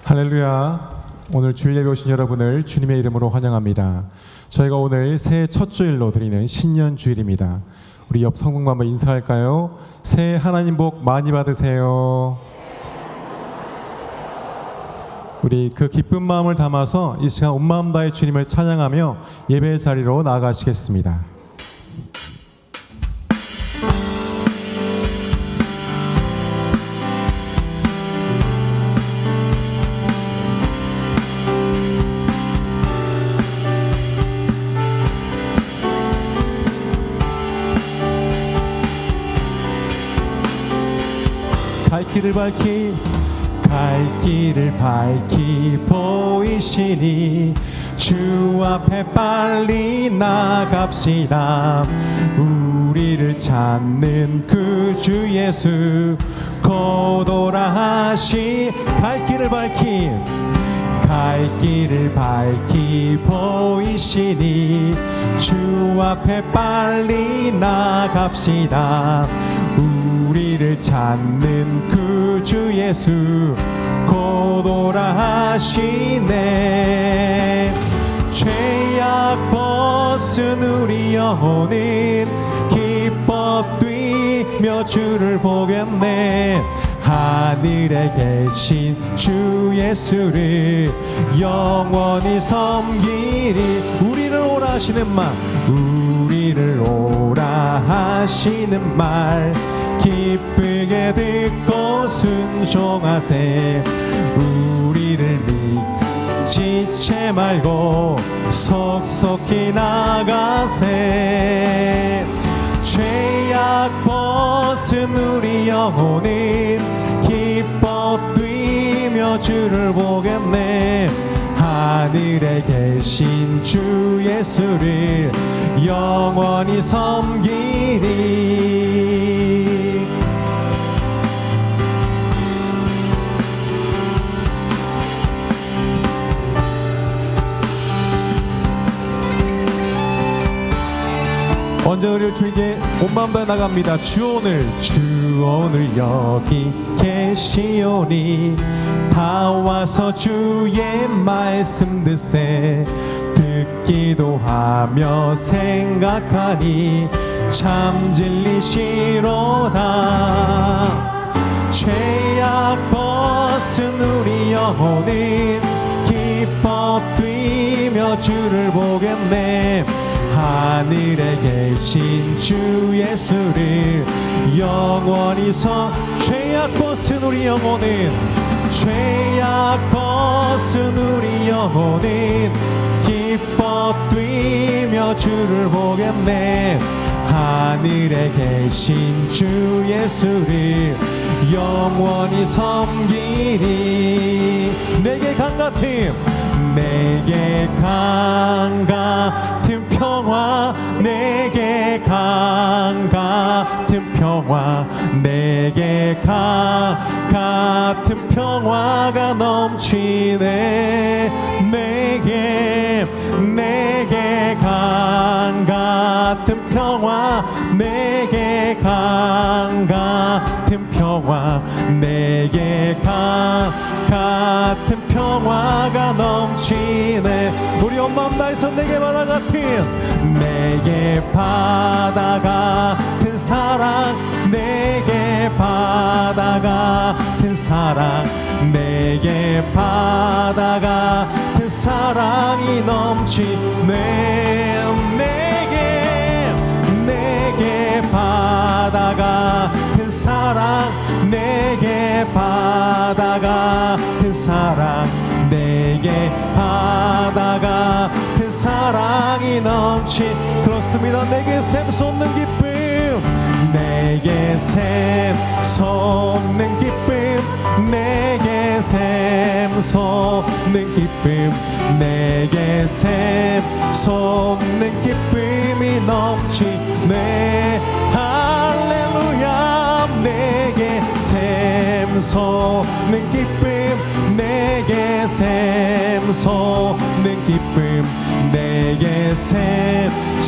할렐루야. 오늘 주일 예배 오신 여러분을 주님의 이름으로 환영합니다. 저희가 오늘 새해 첫 주일로 드리는 신년 주일입니다. 우리 옆 성공과 한번 인사할까요? 새해 하나님 복 많이 받으세요. 우리 그 기쁜 마음을 담아서 이 시간 온 마음 다해 주님을 찬양하며 예배 자리로 나아가시겠습니다. 갈 길을 밝히 보이시니 주 앞에 빨리 나갑시다. 우리를 찾는 그 주 예수 곧 오라 하시. 갈 길을 밝히 보이시니 주 앞에 빨리 나갑시다. 우리를 찾는 그 주 예수 곧 오라 하시네. 죄악 벗은 우리 영혼은 기뻐 뛰며 주를 보겠네. 하늘에 계신 주 예수를 영원히 섬기리. 우리를 오라 하시는 말 기쁘게 듣고 순종하세. 우리를 지체 말고 속속히 나가세. 죄악 벗은 우리 영혼은 기뻐 뛰며 주를 보겠네. 하늘에 계신 주 예수를 영원히 섬기리. 먼저 우리 주님께 온 마음 다해 나갑니다. 주 오늘 여기 계시오니 다 와서 주의 말씀 듣세. 듣기도 하며 생각하니 참 진리시로다. 죄악 벗은 우리 영혼은 기뻐 뛰며 주를 보겠네. 하늘에 계신 주 예수를 영원히 죄악 벗은 우리 영혼은 기뻐 뛰며 주를 보겠네. 하늘에 계신 주 예수를 영원히 섬기리. 내게 강 같은 평화, 내게 강 같은 평화, 내게 강 같은 평화가 넘치네. 내게 강 같은 평화, 내게 강 같은 평화, 내게 강 같은 평화가 넘치네. 우리 온 마음 다해서 내게 바다 같은 사랑, 내게 바다 같은 사랑, 내게 바다 같은 사랑이 넘치네. 내게 바다 같은 사랑, 내게 바다 같은 사랑, 내게 바다 같은 사랑이 그렇습니다. 내게 샘솟는 기쁨, 내게 샘솟는 기쁨, 내게 샘솟는 기쁨, 내게 샘솟는 기쁨이 넘치네. 할렐루야. 내게 샘솟는 기쁨, 내게 샘솟는 기쁨, 내게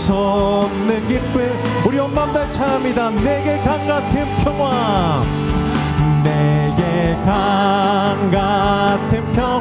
샘솟는 기쁨. 우리 온 마음 다 찬합니다. 내게 강 같은 평화, 내게 강 같은 평화,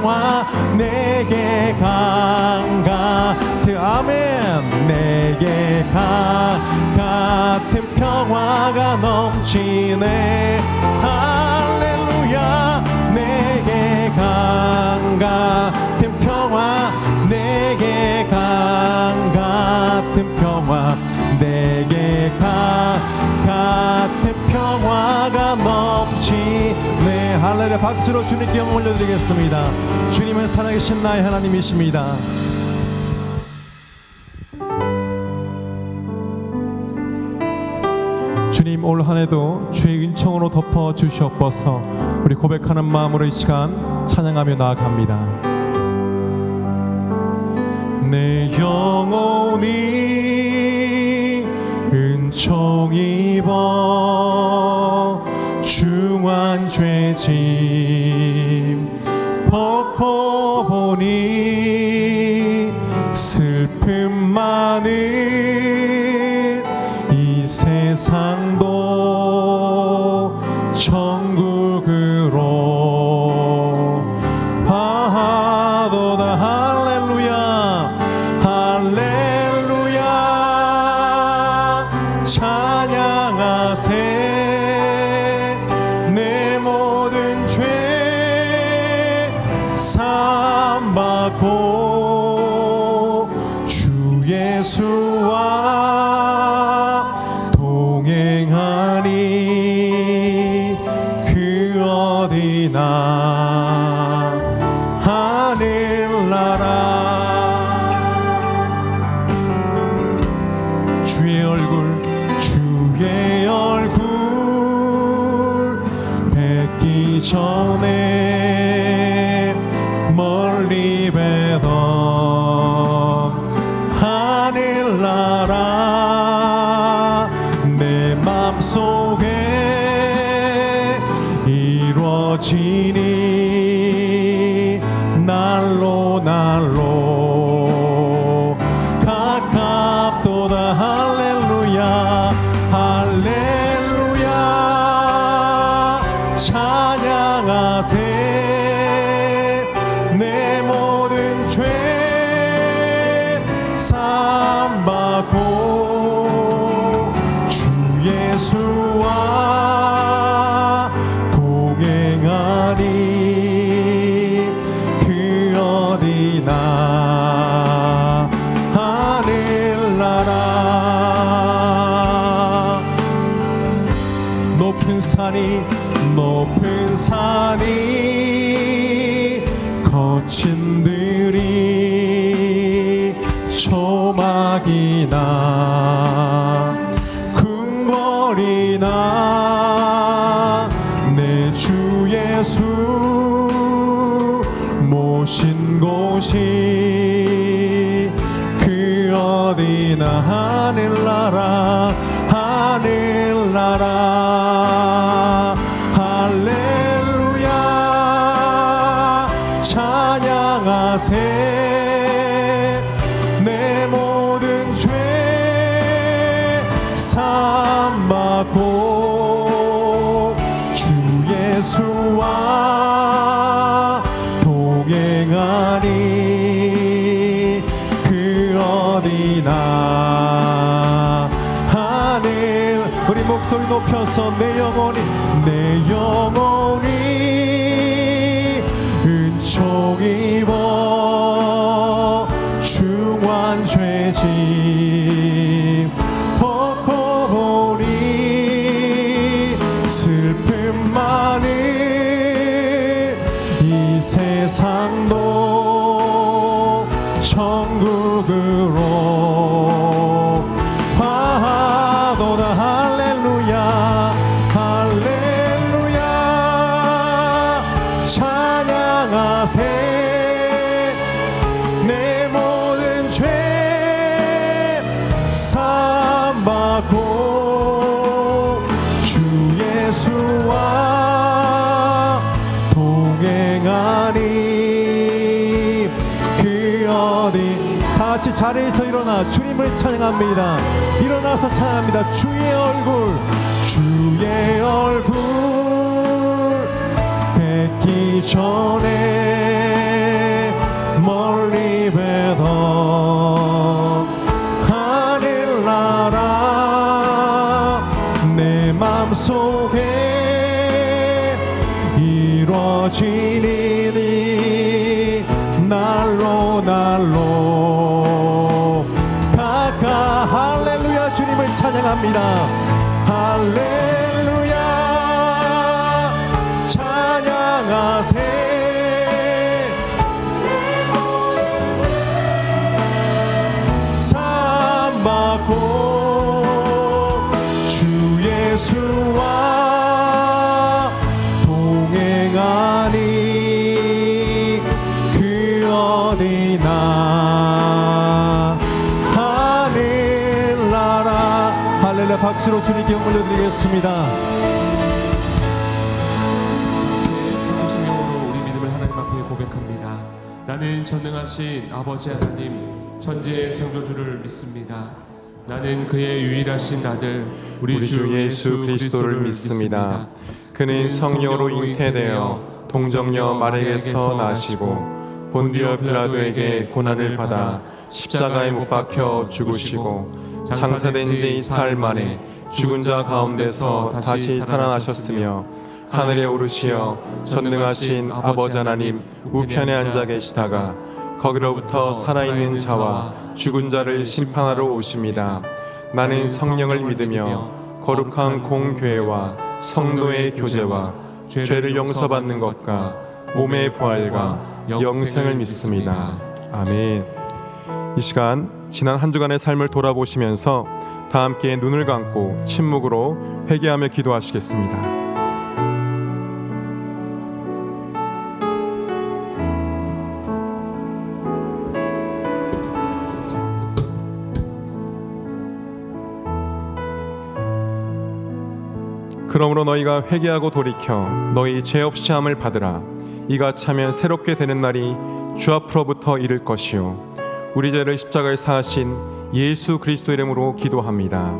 강 같은 아멘 내게 강 같은 평화가 넘치네 할렐루야 내게 강 같은 평화 내게 강 같은 평화 내게 강 같은 평화가 넘치네 할렐루야 박수로 주님께 영광 올려드리겠습니다. 주님은 살아계신 나의 하나님이십니다. 주님 올 한해도 주의 은총으로 덮어주시옵소서. 우리 고백하는 마음으로 이 시간 찬양하며 나아갑니다. 내 영혼이 은총 입어 중한 죄짐 벗고 보니 슬픔 많은 이 세상도 천국으로 하도다 할렐루야 할렐루야 찬양하세 내 모든 죄 사함받고 주 예수와 동행하니 그 어디나 하늘나라 주의 얼굴 뵙기 전에 멀리 뵈던 하늘나라 내 맘속에 이루어지니 날로 날로 가깝도다 할렐루야 할렐루야 찬양하세 내 모든 죄 사함받고 주 예수와 동행하니 그 어디나 하늘나라 높은 산이 거친 들이 조막이나 궁궐이나 내 주 예수 모신 곳이 그 어디나 하늘나라 하늘나라 할렐루야 찬양하세 내 모든 죄 사함받고 주 예수와 동행하니 그 어디나 하늘 우리 목소리 높여서 내 영혼이 은총 입어 중한 죄짐 벗고 보니 슬픔 많은 이 세상도 천국으로 하도다 할렐루야 할렐루야 찬양하세 내 모든 죄 사함받고 주 예수와 동행하니 그 어디 다 같이 자리에서 일어나 주님을 찬양합니다. 일어나서 찬양합니다. 주의 얼굴 뵙기 전에 멀리 찬양합니다. 할렐루야 찬양하세. 삼받고 주 예수와 동행하니 그 어디나 하늘나라. 할렐루야. 박수로 주님께 영광 올려드리겠습니다. 참으신 영으로 우리 믿음을 하나님 앞에 고백합니다. 나는 전능하신 아버지 하나님 천지의 창조주를 믿습니다. 나는 그의 유일하신 아들 우리 주 예수 그리스도를 믿습니다. 그는 성령으로 잉태되어 동정녀 마리아에게서 나시고 본디오 빌라도에게 고난을 받아 십자가에 못 박혀 죽으시고 장사된 지 사흘 만에 죽은 자 가운데서 다시 살아나셨으며 하늘에 오르시어 전능하신 아버지 하나님 우편에 앉아 계시다가 거기로부터 살아있는 자와 죽은 자를 심판하러 오십니다. 나는 성령을 믿으며 거룩한 공교회와 성도의 교제와 죄를 용서받는 것과 몸의 부활과 영생을 믿습니다. 아멘. 이 시간 지난 한 주간의 삶을 돌아보시면서 다 함께 눈을 감고 침묵으로 회개하며 기도하시겠습니다. 그러므로 너희가 회개하고 돌이켜 너희 죄 없이 함을 받으라. 이같이 하면 새롭게 되는 날이 주 앞으로부터 이를 것이요 우리 죄를 십자가에 사하신 예수 그리스도 이름으로 기도합니다.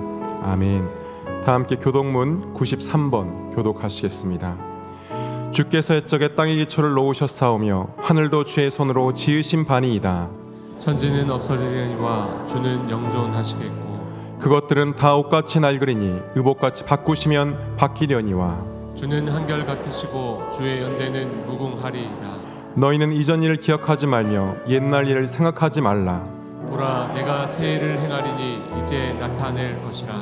아멘. 다 함께 교독문 93번 교독하시겠습니다. 주께서 옛적에 땅의 기초를 놓으셨사오며 하늘도 주의 손으로 지으신 바니이다. 천지는 없어지려니와 주는 영존하시겠고 그것들은 다 옷같이 낡으리니 의복같이 바꾸시면 바뀌려니와 주는 한결 같으시고 주의 연대는 무궁하리이다. 너희는 이전 일을 기억하지 말며 옛날 일을 생각하지 말라. 보라 내가 새 일을 행하리니 이제 나타낼 것이라.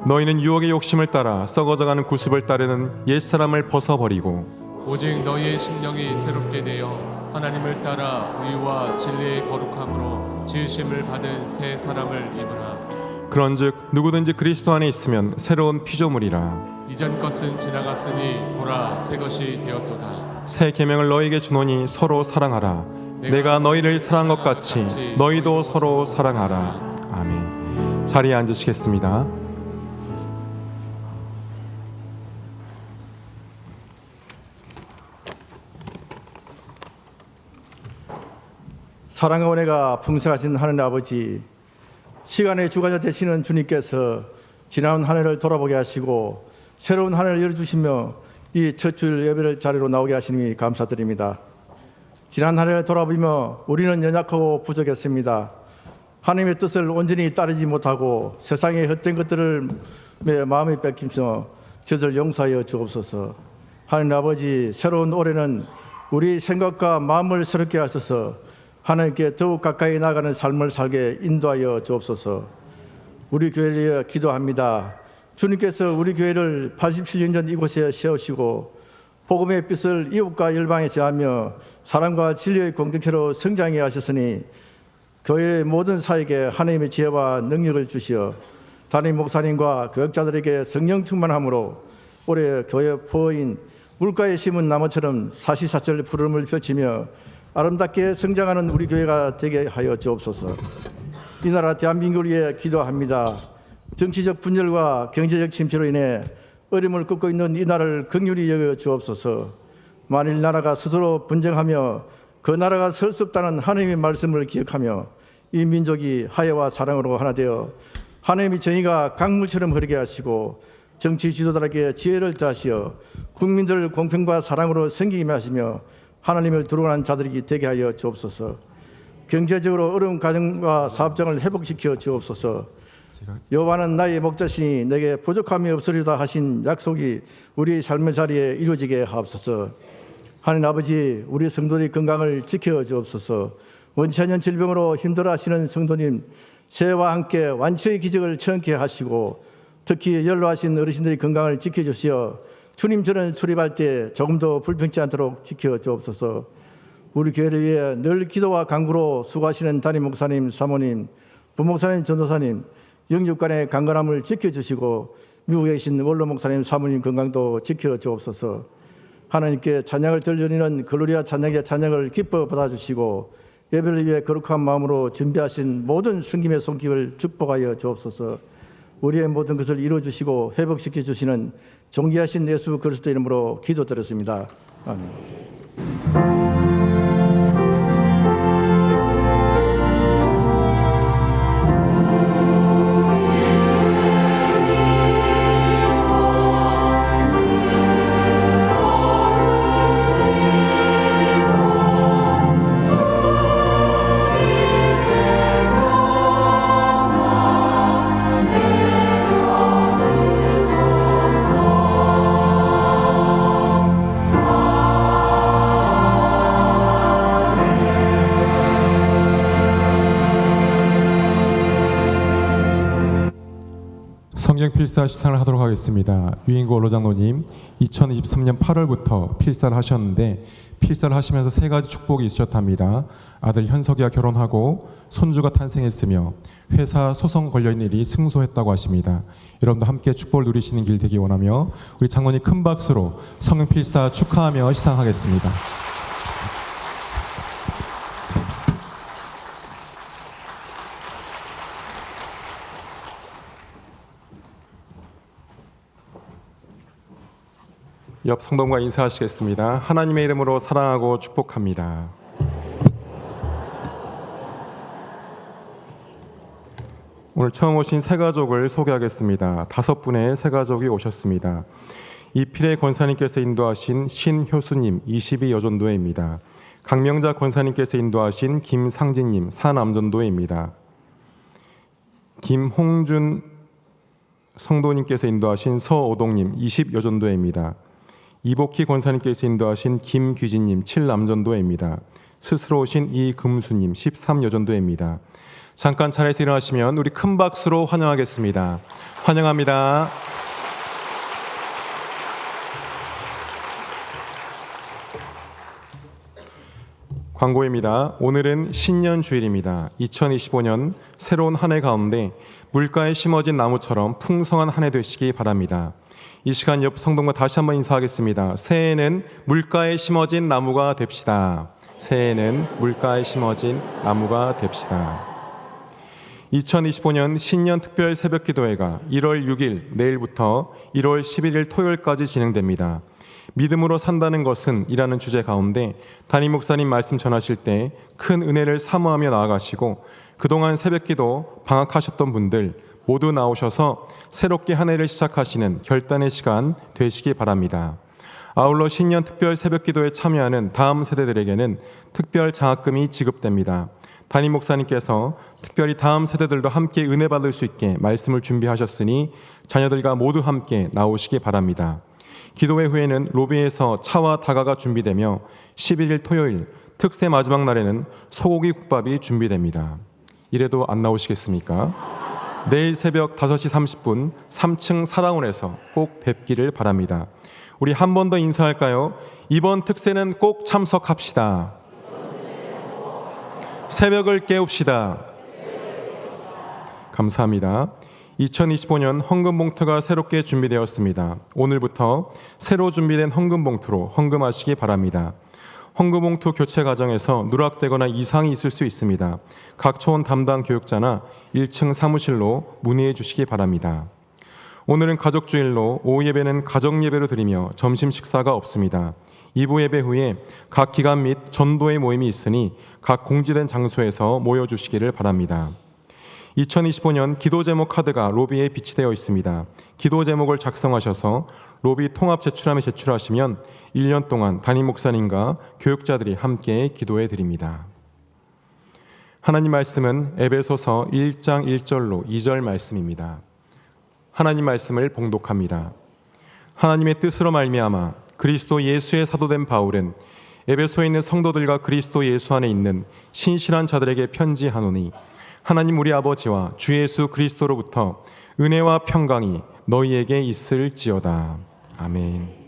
너희는 유혹의 욕심을 따라 썩어져가는 구습을 따르는 옛사람을 벗어버리고 오직 너희의 심령이 새롭게 되어 하나님을 따라 의와 진리의 거룩함으로 지으심을 받은 새 사람을 입으라. 그런즉 누구든지 그리스도 안에 있으면 새로운 피조물이라. 이전 것은 지나갔으니 보라 새 것이 되었도다. 새 계명을 너희에게 주노니 서로 사랑하라. 내가 너희를 사랑한 것 같이 너희도 서로 사랑하라. 아멘. 자리에 앉으시겠습니다. 사랑과 은혜가 풍성하신 하나님 아버지, 시간의 주관자 되시는 주님께서 지나온 한 해를 돌아보게 하시고 새로운 한 해를 열어주시며 이 첫 주일 예배를 자리로 나오게 하시니 감사드립니다. 지난 한 해를 돌아보며 우리는 연약하고 부족했습니다. 하나님의 뜻을 온전히 따르지 못하고 세상의 헛된 것들을 마음에 뺏기며 저들 용서하여 주옵소서. 하나님 아버지, 새로운 올해는 우리 생각과 마음을 새롭게 하셔서 하나님께 더욱 가까이 나가는 삶을 살게 인도하여 주옵소서. 우리 교회를 위해 기도합니다. 주님께서 우리 교회를 87년 전 이곳에 세우시고 복음의 빛을 이웃과 열방에 전하며 사랑과 진리의 공동체로 성장해 하셨으니 교회의 모든 사역에 하나님의 지혜와 능력을 주시어 담임 목사님과 교역자들에게 성령 충만함으로 올해 교회 포인 물가에 심은 나무처럼 사시사철 푸름을 펼치며 아름답게 성장하는 우리 교회가 되게 하여 주옵소서. 이 나라 대한민국을 위해 기도합니다. 정치적 분열과 경제적 침체로 인해 어려움을 겪고 있는 이 나라를 긍휼히 여겨 주옵소서. 만일 나라가 스스로 분쟁하며 그 나라가 설 수 없다는 하나님의 말씀을 기억하며 이 민족이 화해와 사랑으로 하나 되어 하나님의 정의가 강물처럼 흐르게 하시고 정치 지도자에게 지혜를 더하시어 국민들을 공평과 사랑으로 섬기게 하시며 하나님을 두려워하는 자들이 되게 하여 주옵소서. 경제적으로 어려운 가정과 사업장을 회복시켜 주옵소서. 여호와는 나의 목자시니 내게 부족함이 없으리다 하신 약속이 우리 삶의 자리에 이루어지게 하옵소서. 하나님 아버지, 우리 성도의 건강을 지켜 주옵소서. 원치 않는 질병으로 힘들어하시는 성도님 새해와 함께 완치의 기적을 체험케 하시고 특히 연로하신 어르신들의 건강을 지켜주시어 주님 전을 출입할 때 조금도 불편치 않도록 지켜주옵소서. 우리 교회를 위해 늘 기도와 간구로 수고하시는 담임 목사님, 사모님, 부목사님, 전도사님, 영육간의 강건함을 지켜주시고 미국에 계신 원로 목사님, 사모님 건강도 지켜주옵소서. 하나님께 찬양을 들려드리는 글로리아 찬양의 찬양을 기뻐 받아주시고 예배를 위해 거룩한 마음으로 준비하신 모든 승김의 손길을 축복하여 주옵소서. 우리의 모든 것을 이루어주시고 회복시켜 주시는 존귀하신 예수 그리스도 이름으로 기도드렸습니다. 아멘. 성경 필사 시상을 하도록 하겠습니다. 유인구 원로장로님 2023년 8월부터 필사를 하셨는데 필사를 하시면서 세 가지 축복이 있으셨답니다. 아들 현석이와 결혼하고 손주가 탄생했으며 회사 소송 걸려있는 일이 승소했다고 하십니다. 여러분도 함께 축복을 누리시는 길 되기 원하며 우리 장로님 큰 박수로 성경 필사 축하하며 시상하겠습니다. 옆 성도님과 인사하시겠습니다. 하나님의 이름으로 사랑하고 축복합니다. 오늘 처음 오신 새 가족을 소개하겠습니다. 5분의 새 가족이 오셨습니다. 이필의 권사님께서 인도하신 신효수님 22 여전도회입니다. 강명자 권사님께서 인도하신 김상진님 4 남전도회입니다. 김홍준 성도님께서 인도하신 서오동님 20 여전도회입니다. 이복희 권사님께서 인도하신 김규진님 7 남전도회입니다. 스스로 오신 이금수님 13 여전도회입니다. 잠깐 자리에서 일어나시면 우리 큰 박수로 환영하겠습니다. 환영합니다. 광고입니다. 오늘은 신년 주일입니다. 2025년 새로운 한 해 가운데 물가에 심어진 나무처럼 풍성한 한 해 되시기 바랍니다. 이 시간 옆 성도님과 다시 한번 인사하겠습니다. 새해에는 물가에 심어진 나무가 됩시다. 새해에는 물가에 심어진 나무가 됩시다. 2025년 신년 특별 새벽 기도회가 1월 6일 내일부터 1월 11일 토요일까지 진행됩니다. 믿음으로 산다는 것은 이라는 주제 가운데 담임 목사님 말씀 전하실 때 큰 은혜를 사모하며 나아가시고 그동안 새벽 기도 방학하셨던 분들 모두 나오셔서 새롭게 한 해를 시작하시는 결단의 시간 되시기 바랍니다. 아울러 신년 특별 새벽 기도에 참여하는 다음 세대들에게는 특별 장학금이 지급됩니다. 담임 목사님께서 특별히 다음 세대들도 함께 은혜 받을 수 있게 말씀을 준비하셨으니 자녀들과 모두 함께 나오시기 바랍니다. 기도회 후에는 로비에서 차와 다가가 준비되며 11일 토요일 특세 마지막 날에는 소고기 국밥이 준비됩니다. 이래도 안 나오시겠습니까? 내일 새벽 5시 30분 3층 사랑원에서 꼭 뵙기를 바랍니다. 우리 한 번 더 인사할까요? 이번 특세는 꼭 참석합시다. 새벽을 깨웁시다. 감사합니다. 2025년 헌금 봉투가 새롭게 준비되었습니다. 오늘부터 새로 준비된 헌금 봉투로 헌금하시기 바랍니다. 헌금 봉투 교체 과정에서 누락되거나 이상이 있을 수 있습니다. 각 초원 담당 교육자나 1층 사무실로 문의해 주시기 바랍니다. 오늘은 가족주일로 오후 예배는 가정 예배로 드리며 점심 식사가 없습니다. 2부 예배 후에 각 기관 및 전도회 모임이 있으니 각 공지된 장소에서 모여주시기를 바랍니다. 2025년 기도 제목 카드가 로비에 비치되어 있습니다. 기도 제목을 작성하셔서 로비 통합 제출함에 제출하시면 1년 동안 담임 목사님과 교육자들이 함께 기도해 드립니다. 하나님 말씀은 에베소서 1장 1절로 2절 말씀입니다. 하나님 말씀을 봉독합니다. 하나님의 뜻으로 말미암아 그리스도 예수의 사도된 바울은 에베소에 있는 성도들과 그리스도 예수 안에 있는 신실한 자들에게 편지하노니 하나님 우리 아버지와 주 예수 그리스도로부터 은혜와 평강이 너희에게 있을지어다. 아멘.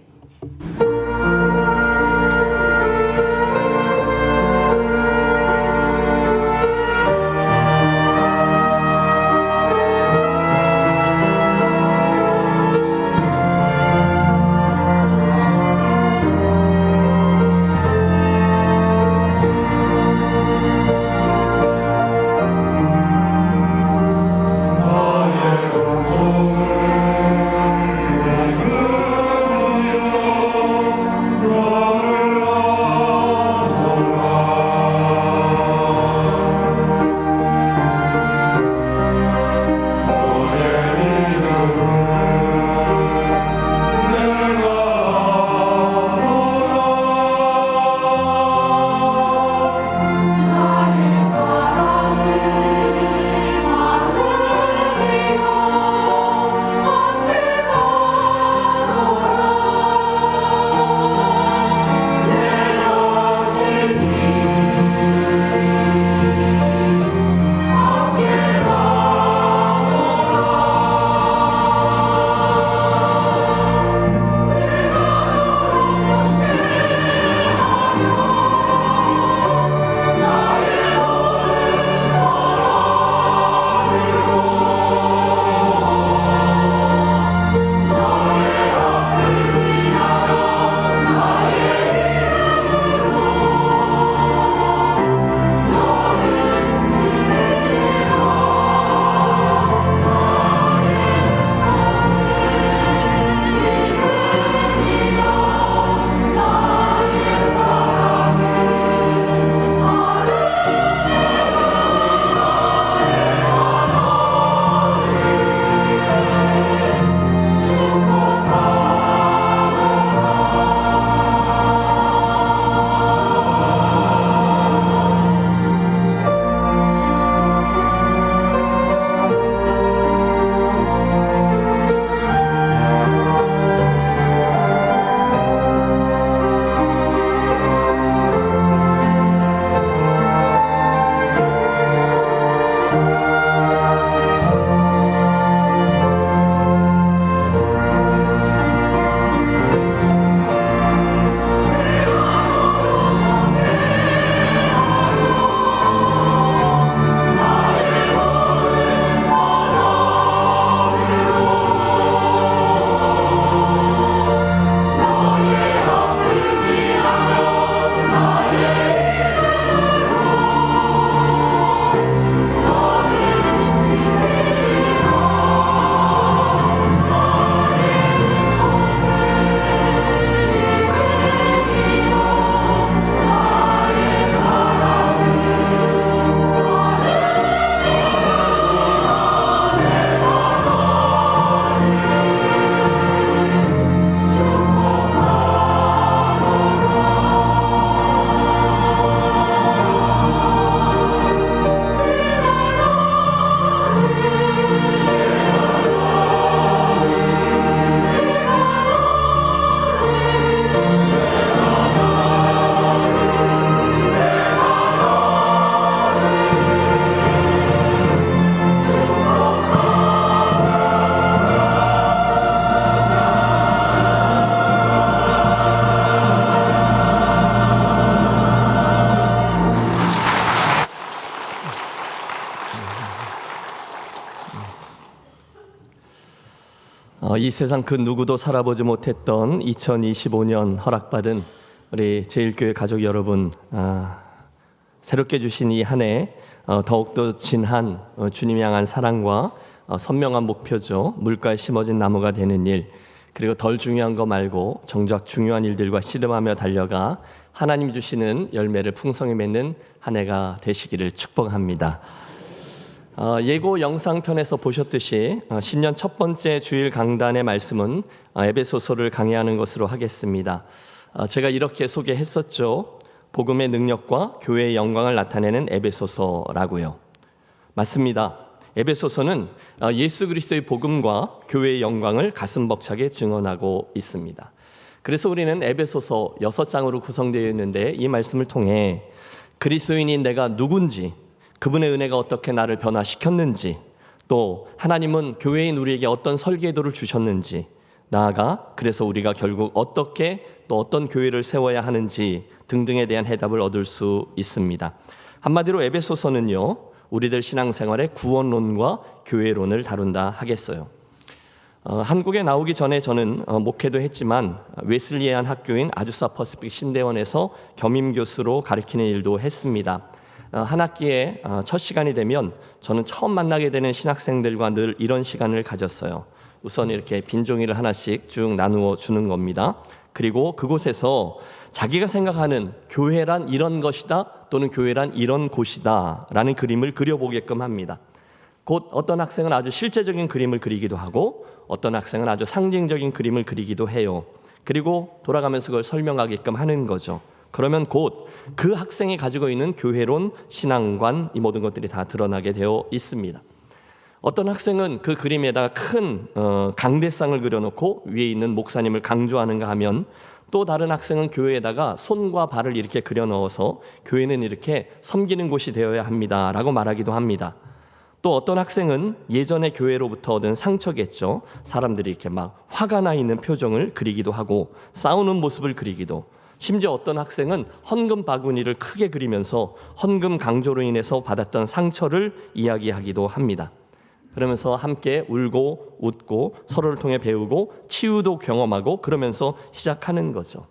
이 세상 그 누구도 살아보지 못했던 2025년 허락받은 우리 제일교회 가족 여러분, 새롭게 주신 이 한 해 더욱더 진한 주님 향한 사랑과 선명한 목표죠. 물가에 심어진 나무가 되는 일, 그리고 덜 중요한 거 말고 정작 중요한 일들과 씨름하며 달려가 하나님 주시는 열매를 풍성히 맺는 한 해가 되시기를 축복합니다. 예고 영상편에서 보셨듯이 신년 첫 번째 주일 강단의 말씀은 에베소서를 강의하는 것으로 하겠습니다. 제가 이렇게 소개했었죠. 복음의 능력과 교회의 영광을 나타내는 에베소서라고요. 맞습니다. 에베소서는 예수 그리스도의 복음과 교회의 영광을 가슴 벅차게 증언하고 있습니다. 그래서 우리는 에베소서 6장으로 구성되어 있는데 이 말씀을 통해 그리스도인인 내가 누군지, 그분의 은혜가 어떻게 나를 변화시켰는지, 또 하나님은 교회인 우리에게 어떤 설계도를 주셨는지, 나아가 그래서 우리가 결국 어떻게 또 어떤 교회를 세워야 하는지 등등에 대한 해답을 얻을 수 있습니다. 한마디로 에베소서는요, 우리들 신앙생활의 구원론과 교회론을 다룬다 하겠어요. 한국에 나오기 전에 저는 목회도 했지만 웨슬리안 학교인 아주사 퍼시픽 신대원에서 겸임 교수로 가르치는 일도 했습니다. 한 학기에 첫 시간이 되면 저는 처음 만나게 되는 신학생들과 늘 이런 시간을 가졌어요. 우선 이렇게 빈 종이를 하나씩 쭉 나누어 주는 겁니다. 그리고 그곳에서 자기가 생각하는 교회란 이런 것이다, 또는 교회란 이런 곳이다 라는 그림을 그려보게끔 합니다. 곧 어떤 학생은 아주 실제적인 그림을 그리기도 하고 어떤 학생은 아주 상징적인 그림을 그리기도 해요. 그리고 돌아가면서 그걸 설명하게끔 하는 거죠. 그러면 곧 그 학생이 가지고 있는 교회론, 신앙관, 이 모든 것들이 다 드러나게 되어 있습니다. 어떤 학생은 그 그림에다가 큰 강대상을 그려놓고 위에 있는 목사님을 강조하는가 하면, 또 다른 학생은 교회에다가 손과 발을 이렇게 그려 넣어서 교회는 이렇게 섬기는 곳이 되어야 합니다 라고 말하기도 합니다. 또 어떤 학생은 예전의 교회로부터 얻은 상처겠죠. 사람들이 이렇게 막 화가 나 있는 표정을 그리기도 하고 싸우는 모습을 그리기도, 심지어 어떤 학생은 헌금 바구니를 크게 그리면서 헌금 강조로 인해서 받았던 상처를 이야기하기도 합니다. 그러면서 함께 울고 웃고 서로를 통해 배우고 치유도 경험하고 그러면서 시작하는 거죠.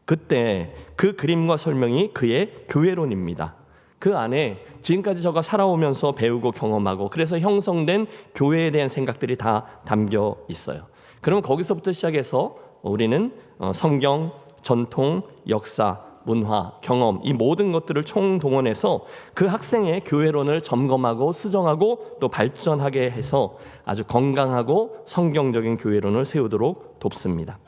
그때 그 그림과 설명이 그의 교회론입니다. 그 안에 지금까지 저가 살아오면서 배우고 경험하고 그래서 형성된 교회에 대한 생각들이 다 담겨 있어요. 그러면 거기서부터 시작해서 우리는 성경, 전통, 역사, 문화, 경험, 이 모든 것들을 총동원해서 그 학생의 교회론을 점검하고 수정하고 또 발전하게 해서 아주 건강하고 성경적인 교회론을 세우도록 돕습니다.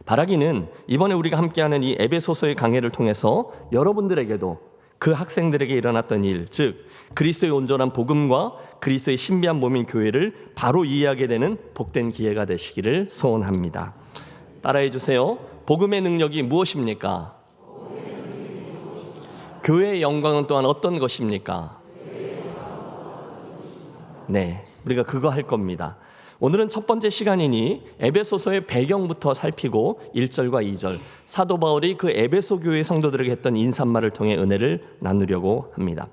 바라기는 이번에 우리가 함께하는 이 에베소서의 강해를 통해서 여러분들에게도 그 학생들에게 일어났던 일, 즉 그리스도의 온전한 복음과 그리스도의 신비한 몸인 교회를 바로 이해하게 되는 복된 기회가 되시기를 소원합니다. 따라해 주세요. 복음의 능력이 무엇입니까? 교회의 영광은 또한 어떤 것입니까? 네, 우리가 그거 할 겁니다. 오늘은 첫 번째 시간이니 에베소서의 배경부터 살피고 1절과 2절 사도 바울이 그 에베소 교회 성도들에게 했던 인사말을 통해 은혜를 나누려고 합니다.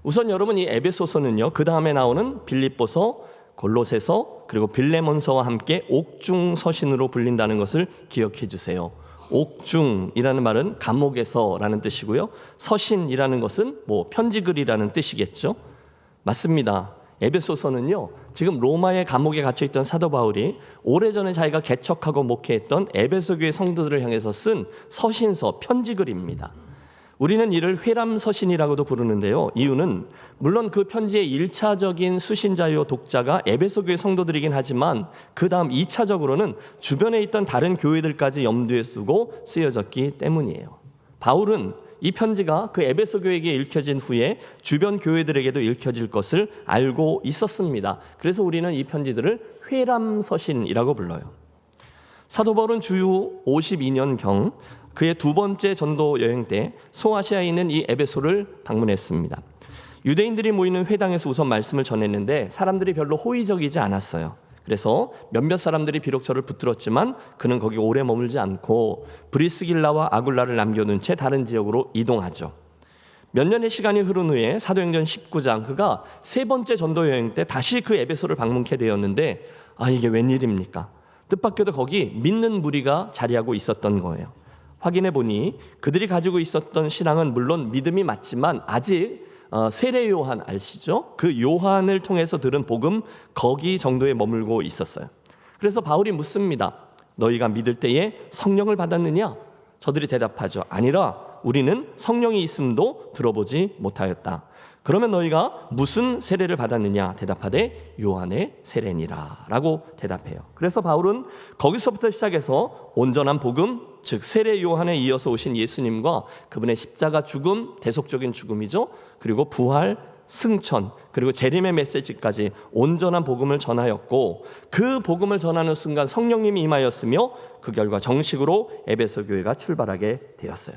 우선 여러분, 이 에베소서는요, 그 다음에 나오는 빌립보서, 골로새서, 그리고 빌레몬서와 함께 옥중서신으로 불린다는 것을 기억해 주세요. 옥중이라는 말은 감옥에서라는 뜻이고요. 서신이라는 것은 편지글이라는 뜻이겠죠. 맞습니다. 에베소서는요, 지금 로마의 감옥에 갇혀있던 사도 바울이 오래전에 자기가 개척하고 목회했던 에베소 교회 성도들을 향해서 쓴 서신서, 편지글입니다. 우리는 이를 회람서신이라고도 부르는데요. 이유는 물론 그 편지의 1차적인 수신자요 독자가 에베소 교회 성도들이긴 하지만 그 다음 2차적으로는 주변에 있던 다른 교회들까지 염두에 두고 쓰여졌기 때문이에요. 바울은 이 편지가 그 에베소 교회에게 읽혀진 후에 주변 교회들에게도 읽혀질 것을 알고 있었습니다. 그래서 우리는 이 편지들을 회람서신이라고 불러요. 사도 바울은 주후 52년경 그의 두 번째 전도 여행 때 소아시아에 있는 이 에베소를 방문했습니다. 유대인들이 모이는 회당에서 우선 말씀을 전했는데 사람들이 별로 호의적이지 않았어요. 그래서 몇몇 사람들이 비록 저를 붙들었지만 그는 거기 오래 머물지 않고 브리스길라와 아굴라를 남겨둔 채 다른 지역으로 이동하죠. 몇 년의 시간이 흐른 후에 사도행전 19장 그가 세 번째 전도 여행 때 다시 그 에베소를 방문케 되었는데 이게 웬일입니까? 뜻밖에도 거기 믿는 무리가 자리하고 있었던 거예요. 확인해 보니 그들이 가지고 있었던 신앙은 물론 믿음이 맞지만 아직 세례 요한 아시죠? 그 요한을 통해서 들은 복음 거기 정도에 머물고 있었어요. 그래서 바울이 묻습니다. 너희가 믿을 때에 성령을 받았느냐? 저들이 대답하죠. 아니라 우리는 성령이 있음도 들어보지 못하였다. 그러면 너희가 무슨 세례를 받았느냐? 대답하되 요한의 세례니라 라고 대답해요. 그래서 바울은 거기서부터 시작해서 온전한 복음, 즉 세례 요한에 이어서 오신 예수님과 그분의 십자가 죽음, 대속적인 죽음이죠. 그리고 부활, 승천, 그리고 재림의 메시지까지 온전한 복음을 전하였고 그 복음을 전하는 순간 성령님이 임하였으며 그 결과 정식으로 에베소 교회가 출발하게 되었어요.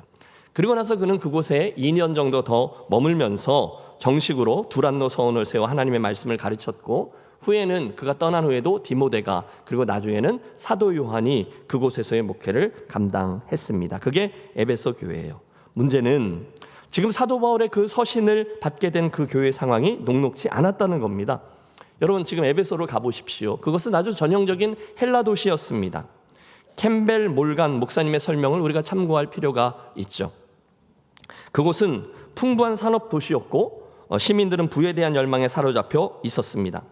그리고 나서 그는 그곳에 2년 정도 더 머물면서 정식으로 두란노 서원을 세워 하나님의 말씀을 가르쳤고, 후에는 그가 떠난 후에도 디모데가, 그리고 나중에는 사도 요한이 그곳에서의 목회를 감당했습니다. 그게 에베소 교회예요. 문제는 지금 사도 바울의 그 서신을 받게 된 그 교회 상황이 녹록지 않았다는 겁니다. 여러분, 지금 에베소로 가보십시오. 그것은 아주 전형적인 헬라 도시였습니다. 캠벨 몰간 목사님의 설명을 우리가 참고할 필요가 있죠. 그곳은 풍부한 산업 도시였고 시민들은 부에 대한 열망에 사로잡혀 있었습니다.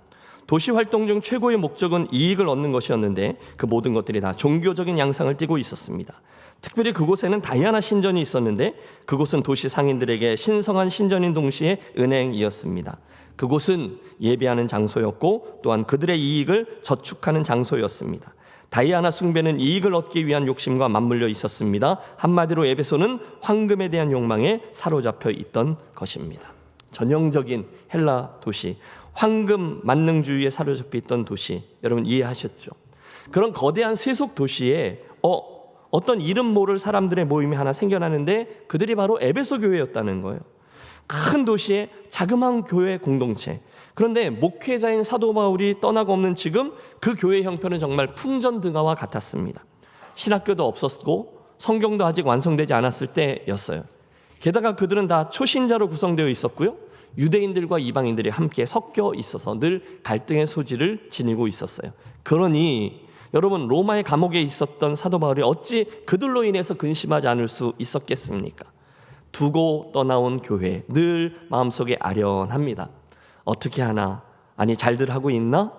도시 활동 중 최고의 목적은 이익을 얻는 것이었는데 그 모든 것들이 다 종교적인 양상을 띠고 있었습니다. 특별히 그곳에는 다이아나 신전이 있었는데 그곳은 도시 상인들에게 신성한 신전인 동시에 은행이었습니다. 그곳은 예배하는 장소였고 또한 그들의 이익을 저축하는 장소였습니다. 다이아나 숭배는 이익을 얻기 위한 욕심과 맞물려 있었습니다. 한마디로 에베소는 황금에 대한 욕망에 사로잡혀 있던 것입니다. 전형적인 헬라 도시, 황금 만능주의에 사로잡혀 있던 도시, 여러분 이해하셨죠? 그런 거대한 세속 도시에 어떤 이름 모를 사람들의 모임이 하나 생겨나는데 그들이 바로 에베소 교회였다는 거예요. 큰 도시의 자그마한 교회 공동체. 그런데 목회자인 사도 바울이 떠나고 없는 지금 그 교회 형편은 정말 풍전등화와 같았습니다. 신학교도 없었고 성경도 아직 완성되지 않았을 때였어요. 게다가 그들은 다 초신자로 구성되어 있었고요. 유대인들과 이방인들이 함께 섞여 있어서 늘 갈등의 소지를 지니고 있었어요. 그러니 여러분, 로마의 감옥에 있었던 사도 바울이 어찌 그들로 인해서 근심하지 않을 수 있었겠습니까? 두고 떠나온 교회, 늘 마음속에 아련합니다. 어떻게 하나? 아니, 잘들 하고 있나?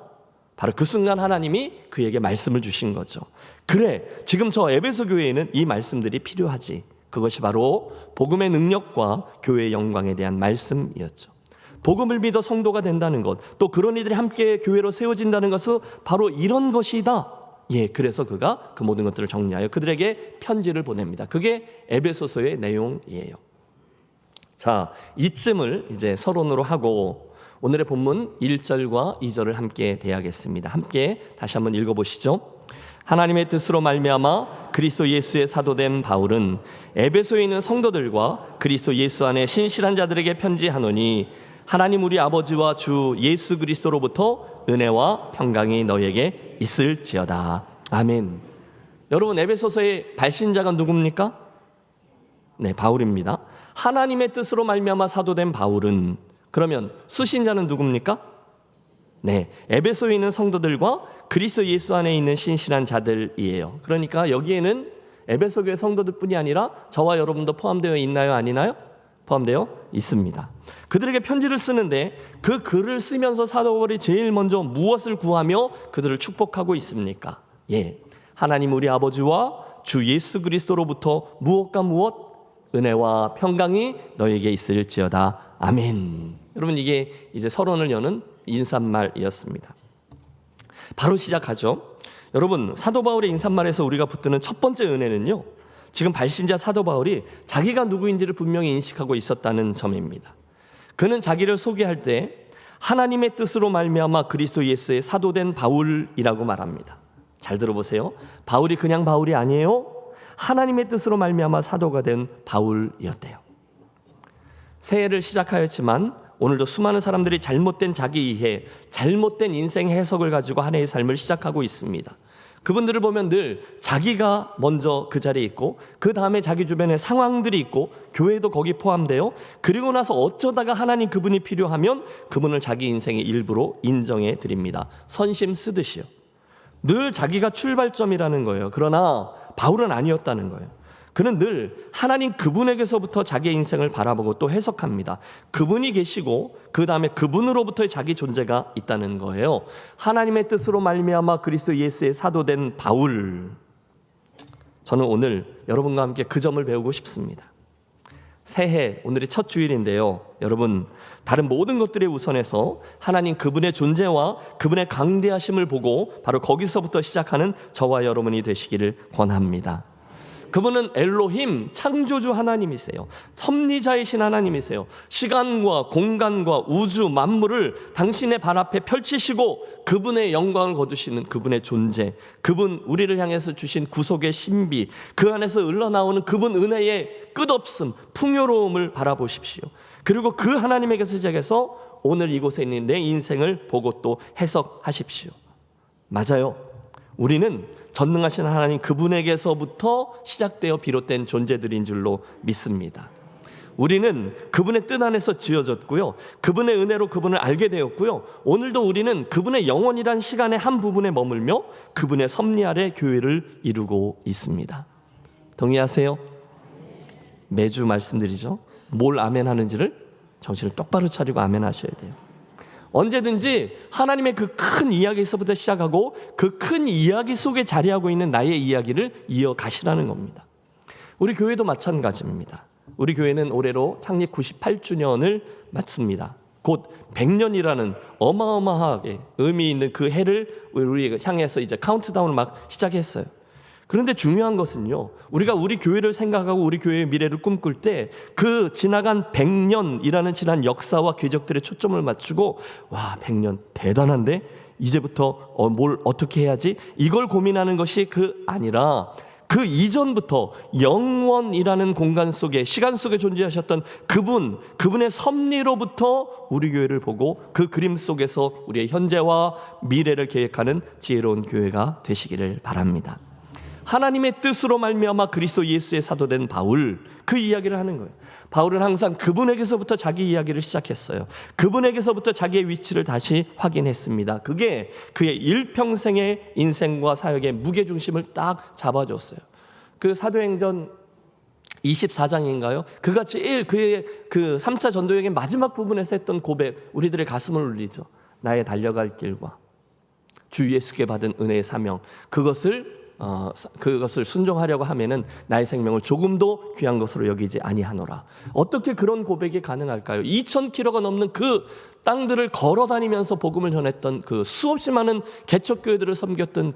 바로 그 순간 하나님이 그에게 말씀을 주신 거죠. 그래, 지금 저 에베소 교회에는 이 말씀들이 필요하지. 그것이 바로 복음의 능력과 교회의 영광에 대한 말씀이었죠. 복음을 믿어 성도가 된다는 것, 또 그런 이들이 함께 교회로 세워진다는 것은 바로 이런 것이다. 그래서 그가 그 모든 것들을 정리하여 그들에게 편지를 보냅니다. 그게 에베소서의 내용이에요. 자, 이쯤을 이제 서론으로 하고 오늘의 본문 1절과 2절을 함께 대하겠습니다. 함께 다시 한번 읽어보시죠. 하나님의 뜻으로 말미암아 그리스도 예수의 사도된 바울은 에베소에 있는 성도들과 그리스도 예수 안에 신실한 자들에게 편지하노니 하나님 우리 아버지와 주 예수 그리스도로부터 은혜와 평강이 너희에게 있을지어다. 아멘. 여러분, 에베소서의 발신자가 누굽니까? 네, 바울입니다. 하나님의 뜻으로 말미암아 사도된 바울은, 그러면 수신자는 누굽니까? 네, 에베소에 있는 성도들과 그리스도 예수 안에 있는 신실한 자들이에요. 그러니까 여기에는 에베소 교회 성도들뿐이 아니라 저와 여러분도 포함되어 있나요, 아니나요? 포함되어 있습니다. 그들에게 편지를 쓰는데 그 글을 쓰면서 사도 바울이 제일 먼저 무엇을 구하며 그들을 축복하고 있습니까? 하나님 우리 아버지와 주 예수 그리스도로부터 무엇과 무엇? 은혜와 평강이 너에게 있을지어다. 아멘. 여러분, 이게 이제 서론을 여는 인사말이었습니다. 바로 시작하죠. 여러분, 사도 바울의 인사말에서 우리가 붙드는 첫 번째 은혜는요, 지금 발신자 사도 바울이 자기가 누구인지를 분명히 인식하고 있었다는 점입니다. 그는 자기를 소개할 때 하나님의 뜻으로 말미암아 그리스도 예수의 사도된 바울이라고 말합니다. 잘 들어보세요. 바울이 그냥 바울이 아니에요. 하나님의 뜻으로 말미암아 사도가 된 바울이었대요. 새해를 시작하였지만 오늘도 수많은 사람들이 잘못된 자기 이해, 잘못된 인생 해석을 가지고 한 해의 삶을 시작하고 있습니다. 그분들을 보면 늘 자기가 먼저 그 자리에 있고 그 다음에 자기 주변에 상황들이 있고 교회도 거기 포함되어, 그리고 나서 어쩌다가 하나님 그분이 필요하면 그분을 자기 인생의 일부로 인정해 드립니다. 선심 쓰듯이요. 늘 자기가 출발점이라는 거예요. 그러나 바울은 아니었다는 거예요. 그는 늘 하나님 그분에게서부터 자기의 인생을 바라보고 또 해석합니다. 그분이 계시고 그 다음에 그분으로부터의 자기 존재가 있다는 거예요. 하나님의 뜻으로 말미암아 그리스도 예수의 사도된 바울. 저는 오늘 여러분과 함께 그 점을 배우고 싶습니다. 새해, 오늘이 첫 주일인데요. 여러분, 다른 모든 것들에 우선해서 하나님 그분의 존재와 그분의 강대하심을 보고 바로 거기서부터 시작하는 저와 여러분이 되시기를 권합니다. 그분은 엘로힘, 창조주 하나님이세요. 섭리자이신 하나님이세요. 시간과 공간과 우주 만물을 당신의 발 앞에 펼치시고 그분의 영광을 거두시는 그분의 존재, 그분 우리를 향해서 주신 구속의 신비, 그 안에서 흘러나오는 그분 은혜의 끝없음, 풍요로움을 바라보십시오. 그리고 그 하나님에게서 시작해서 오늘 이곳에 있는 내 인생을 보고 또 해석하십시오. 맞아요. 우리는 전능하신 하나님 그분에게서부터 시작되어 비롯된 존재들인 줄로 믿습니다. 우리는 그분의 뜻 안에서 지어졌고요, 그분의 은혜로 그분을 알게 되었고요, 오늘도 우리는 그분의 영원이란 시간의 한 부분에 머물며 그분의 섭리 아래 교회를 이루고 있습니다. 동의하세요? 매주 말씀드리죠. 뭘 아멘 하는지를 정신을 똑바로 차리고 아멘 하셔야 돼요. 언제든지 하나님의 그 큰 이야기에서부터 시작하고 그 큰 이야기 속에 자리하고 있는 나의 이야기를 이어가시라는 겁니다. 우리 교회도 마찬가지입니다. 우리 교회는 올해로 창립 98주년을 맞습니다. 곧 100년이라는 어마어마하게 의미 있는 그 해를 우리 향해서 이제 카운트다운을 막 시작했어요. 그런데 중요한 것은요, 우리가 우리 교회를 생각하고 우리 교회의 미래를 꿈꿀 때 그 지나간 100년이라는 지난 역사와 궤적들에 초점을 맞추고, 와, 100년 대단한데 이제부터 뭘 어떻게 해야지, 이걸 고민하는 것이 아니라 그 이전부터 영원이라는 공간 속에, 시간 속에 존재하셨던 그분의 섭리로부터 우리 교회를 보고 그 그림 속에서 우리의 현재와 미래를 계획하는 지혜로운 교회가 되시기를 바랍니다. 하나님의 뜻으로 말미암아 그리스도 예수의 사도된 바울, 그 이야기를 하는 거예요. 바울은 항상 그분에게서부터 자기 이야기를 시작했어요. 그분에게서부터 자기의 위치를 다시 확인했습니다. 그게 그의 일평생의 인생과 사역의 무게중심을 딱 잡아줬어요. 그 사도행전 24장인가요? 그가 제일 그의 그 3차 전도여행의 마지막 부분에서 했던 고백, 우리들의 가슴을 울리죠. 나의 달려갈 길과 주 예수께 받은 은혜의 사명, 그것을 순종하려고 하면은 나의 생명을 조금도 귀한 것으로 여기지 아니하노라. 어떻게 그런 고백이 가능할까요? 2000km가 넘는 그 땅들을 걸어다니면서 복음을 전했던 그 수없이 많은 개척교회들을 섬겼던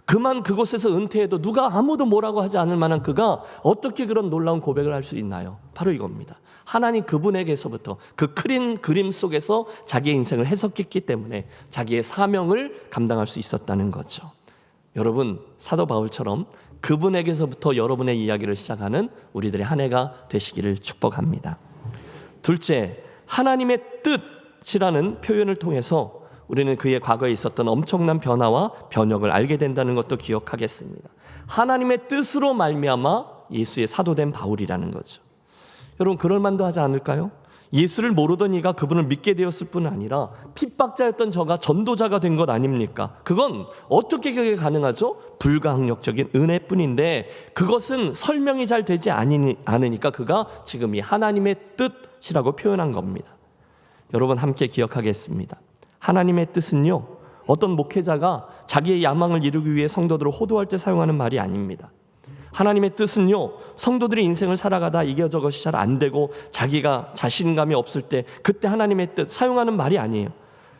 그만 그곳에서 은퇴해도 누가 아무도 뭐라고 하지 않을 만한 그가 어떻게 그런 놀라운 고백을 할 수 있나요? 바로 이겁니다. 하나님 그분에게서부터 그 큰 그림 속에서 자기의 인생을 해석했기 때문에 자기의 사명을 감당할 수 있었다는 거죠. 여러분, 사도 바울처럼 그분에게서부터 여러분의 이야기를 시작하는 우리들의 한 해가 되시기를 축복합니다. 둘째, 하나님의 뜻이라는 표현을 통해서 우리는 그의 과거에 있었던 엄청난 변화와 변혁을 알게 된다는 것도 기억하겠습니다. 하나님의 뜻으로 말미암아 예수의 사도된 바울이라는 거죠. 여러분, 그럴 만도 하지 않을까요? 예수를 모르던 이가 그분을 믿게 되었을 뿐 아니라 핍박자였던 저가 전도자가 된 것 아닙니까? 그건 어떻게 그게 가능하죠? 불가항력적인 은혜뿐인데 그것은 설명이 잘 되지 않으니까 그가 지금 이 하나님의 뜻이라고 표현한 겁니다. 여러분, 함께 기억하겠습니다. 하나님의 뜻은요, 어떤 목회자가 자기의 야망을 이루기 위해 성도들을 호도할 때 사용하는 말이 아닙니다. 하나님의 뜻은요, 성도들이 인생을 살아가다 이게 저것이 잘 안 되고 자기가 자신감이 없을 때 그때 하나님의 뜻 사용하는 말이 아니에요.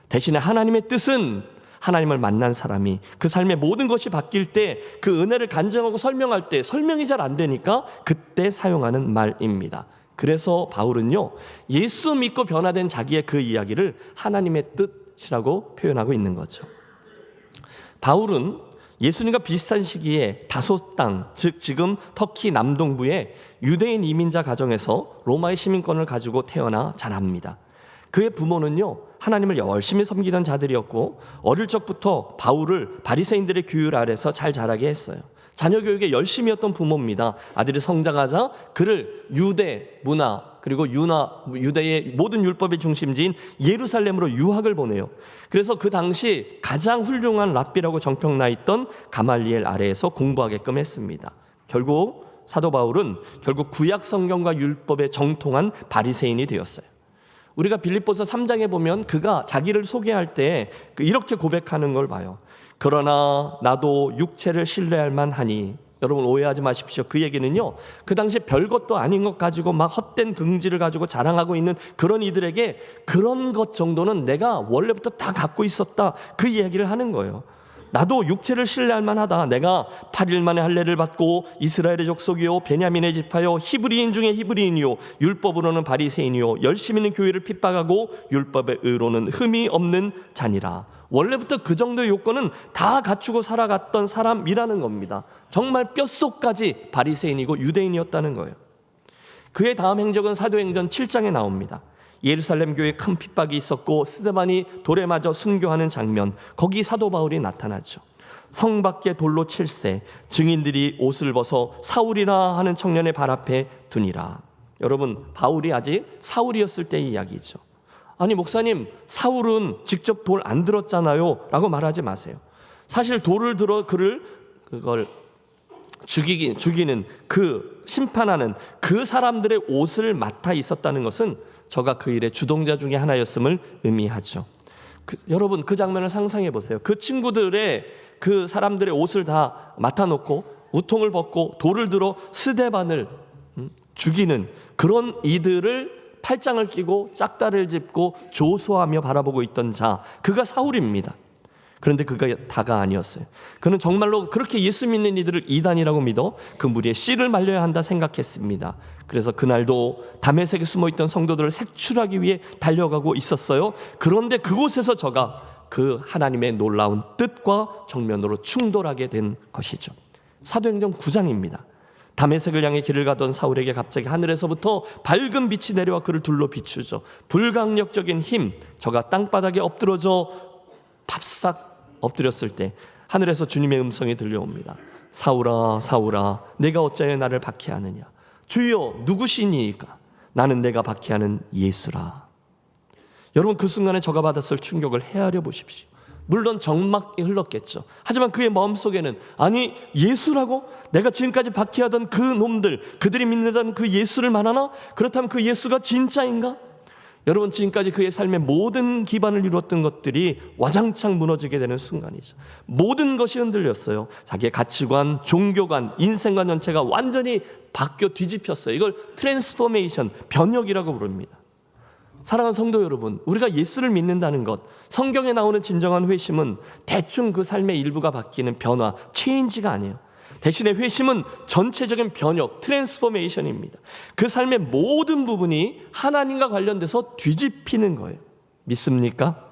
대신에 하나님의 뜻은 하나님을 만난 사람이 그 삶의 모든 것이 바뀔 때 그 은혜를 간증하고 설명할 때 설명이 잘 안 되니까 그때 사용하는 말입니다. 그래서 바울은요, 예수 믿고 변화된 자기의 그 이야기를 하나님의 뜻이라고 표현하고 있는 거죠. 바울은 예수님과 비슷한 시기에 다소 땅, 즉 지금 터키 남동부의 유대인 이민자 가정에서 로마의 시민권을 가지고 태어나 자랍니다. 그의 부모는요, 하나님을 열심히 섬기던 자들이었고 어릴 적부터 바울을 바리새인들의 규율 아래서 잘 자라게 했어요. 자녀 교육에 열심히 했던 부모입니다. 아들이 성장하자 그를 유대 문화 그리고 유대의 모든 율법의 중심지인 예루살렘으로 유학을 보내요. 그래서 그 당시 가장 훌륭한 랍비라고 정평나 있던 가말리엘 아래에서 공부하게끔 했습니다. 결국 사도 바울은 구약 성경과 율법에 정통한 바리새인이 되었어요. 우리가 빌립보서 3장에 보면 그가 자기를 소개할 때 이렇게 고백하는 걸 봐요. 그러나 나도 육체를 신뢰할 만하니, 여러분 오해하지 마십시오. 그 얘기는요, 그 당시 별것도 아닌 것 가지고 막 헛된 긍지를 가지고 자랑하고 있는 그런 이들에게 그런 것 정도는 내가 원래부터 다 갖고 있었다, 그 이야기를 하는 거예요. 나도 육체를 신뢰할 만하다. 내가 8일 만에 할례를 받고 이스라엘의 족속이요 베냐민의 지파요 히브리인 중에 히브리인이요 율법으로는 바리새인이요 열심 있는 교회를 핍박하고 율법의 의로는 흠이 없는 자니라. 원래부터 그 정도의 요건은 다 갖추고 살아갔던 사람이라는 겁니다. 정말 뼛속까지 바리새인이고 유대인이었다는 거예요. 그의 다음 행적은 사도행전 7장에 나옵니다. 예루살렘 교회에 큰 핍박이 있었고 스데반이 돌에 맞아 순교하는 장면, 거기 사도 바울이 나타나죠. 성 밖에 돌로 칠세, 증인들이 옷을 벗어 사울이라 하는 청년의 발 앞에 두니라. 여러분, 바울이 아직 사울이었을 때의 이야기죠. 아니 목사님, 사울은 직접 돌 안 들었잖아요 라고 말하지 마세요. 사실 돌을 들어 그걸 죽이는 그 심판하는 그 사람들의 옷을 맡아 있었다는 것은 저가 그 일의 주동자 중에 하나였음을 의미하죠. 여러분 그 장면을 상상해 보세요. 그 친구들의 그 사람들의 옷을 다 맡아놓고 우통을 벗고 돌을 들어 스데반을 죽이는 그런 이들을 팔짱을 끼고 짝다리를 짚고 조소하며 바라보고 있던 자, 그가 사울입니다. 그런데 그가 다가 아니었어요. 그는 정말로 그렇게 예수 믿는 이들을 이단이라고 믿어 그 무리에 씨를 말려야 한다 생각했습니다. 그래서 그날도 다메섹에 숨어있던 성도들을 색출하기 위해 달려가고 있었어요. 그런데 그곳에서 저가 그 하나님의 놀라운 뜻과 정면으로 충돌하게 된 것이죠. 사도행전 9장입니다. 다메섹을 향해 길을 가던 사울에게 갑자기 하늘에서부터 밝은 빛이 내려와 그를 둘러 비추죠. 불강력적인 힘, 저가 땅바닥에 엎드러져 밥싹 엎드렸을 때 하늘에서 주님의 음성이 들려옵니다. 사울아 사울아 내가 어찌하여 나를 박해하느냐. 주여 누구시니까. 나는 내가 박해하는 예수라. 여러분 그 순간에 저가 받았을 충격을 헤아려 보십시오. 물론 적막이 흘렀겠죠. 하지만 그의 마음속에는 아니 예수라고? 내가 지금까지 박해하던 그 놈들, 그들이 믿는 그 예수를 말하나? 그렇다면 그 예수가 진짜인가? 여러분 지금까지 그의 삶의 모든 기반을 이루었던 것들이 와장창 무너지게 되는 순간이죠. 모든 것이 흔들렸어요. 자기의 가치관, 종교관, 인생관 전체가 완전히 바뀌어 뒤집혔어요. 이걸 트랜스포메이션, 변혁이라고 부릅니다. 사랑하는 성도 여러분, 우리가 예수를 믿는다는 것, 성경에 나오는 진정한 회심은 대충 그 삶의 일부가 바뀌는 변화, 체인지가 아니에요. 대신에 회심은 전체적인 변혁, 트랜스포메이션입니다. 그 삶의 모든 부분이 하나님과 관련돼서 뒤집히는 거예요. 믿습니까?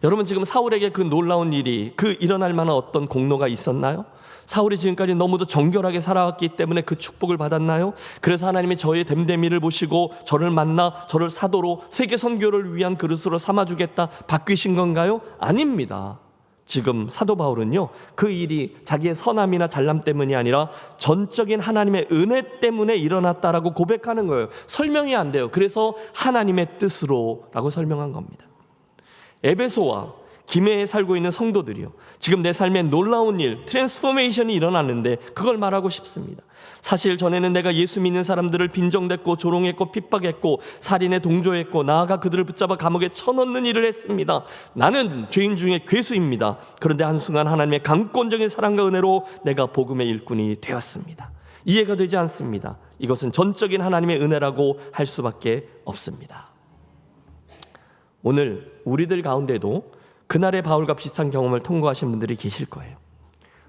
여러분 지금 사울에게 그 놀라운 일이 일어날 만한 어떤 공로가 있었나요? 사울이 지금까지 너무도 정결하게 살아왔기 때문에 그 축복을 받았나요? 그래서 하나님이 저의 됨됨이를 보시고 저를 만나 저를 사도로 세계 선교를 위한 그릇으로 삼아주겠다 바뀌신 건가요? 아닙니다. 지금 사도 바울은요, 그 일이 자기의 선함이나 잘남 때문이 아니라 전적인 하나님의 은혜 때문에 일어났다라고 고백하는 거예요. 설명이 안 돼요. 그래서 하나님의 뜻으로 라고 설명한 겁니다. 에베소와 김해에 살고 있는 성도들이요, 지금 내 삶에 놀라운 일, 트랜스포메이션이 일어났는데 그걸 말하고 싶습니다. 사실 전에는 내가 예수 믿는 사람들을 빈정댔고 조롱했고 핍박했고 살인에 동조했고 나아가 그들을 붙잡아 감옥에 쳐넣는 일을 했습니다. 나는 죄인 중에 괴수입니다. 그런데 한순간 하나님의 강권적인 사랑과 은혜로 내가 복음의 일꾼이 되었습니다. 이해가 되지 않습니다. 이것은 전적인 하나님의 은혜라고 할 수밖에 없습니다. 오늘 우리들 가운데도 그날의 바울과 비슷한 경험을 통과하신 분들이 계실 거예요.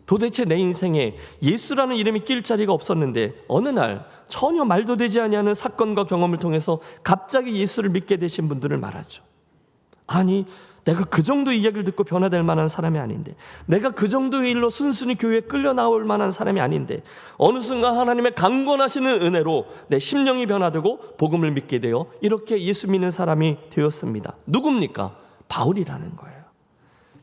도대체 내 인생에 예수라는 이름이 낄 자리가 없었는데 어느 날 전혀 말도 되지 아니하는 사건과 경험을 통해서 갑자기 예수를 믿게 되신 분들을 말하죠. 아니 내가 그 정도 이야기를 듣고 변화될 만한 사람이 아닌데, 내가 그 정도의 일로 순순히 교회에 끌려 나올 만한 사람이 아닌데 어느 순간 하나님의 강권하시는 은혜로 내 심령이 변화되고 복음을 믿게 되어 이렇게 예수 믿는 사람이 되었습니다. 누굽니까? 바울이라는 거예요.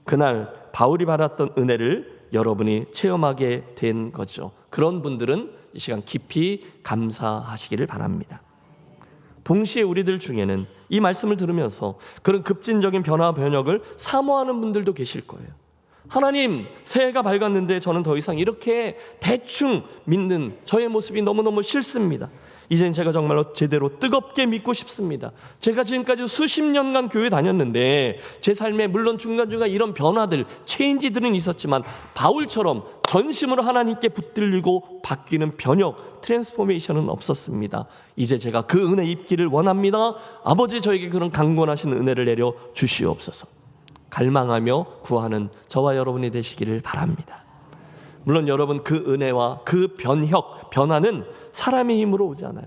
그날 바울이 받았던 은혜를 여러분이 체험하게 된 거죠. 그런 분들은 이 시간 깊이 감사하시기를 바랍니다. 동시에 우리들 중에는 이 말씀을 들으면서 그런 급진적인 변화 변혁을 사모하는 분들도 계실 거예요. 하나님, 새해가 밝았는데 저는 더 이상 이렇게 대충 믿는 저의 모습이 너무너무 싫습니다. 이젠 제가 정말로 제대로 뜨겁게 믿고 싶습니다. 제가 지금까지 수십 년간 교회 다녔는데 제 삶에 물론 중간중간 이런 변화들, 체인지들은 있었지만 바울처럼 전심으로 하나님께 붙들리고 바뀌는 변혁, 트랜스포메이션은 없었습니다. 이제 제가 그 은혜 입기를 원합니다. 아버지, 저에게 그런 강권하신 은혜를 내려 주시옵소서. 갈망하며 구하는 저와 여러분이 되시기를 바랍니다. 물론 여러분 그 은혜와 그 변화는 사람의 힘으로 오지 않아요.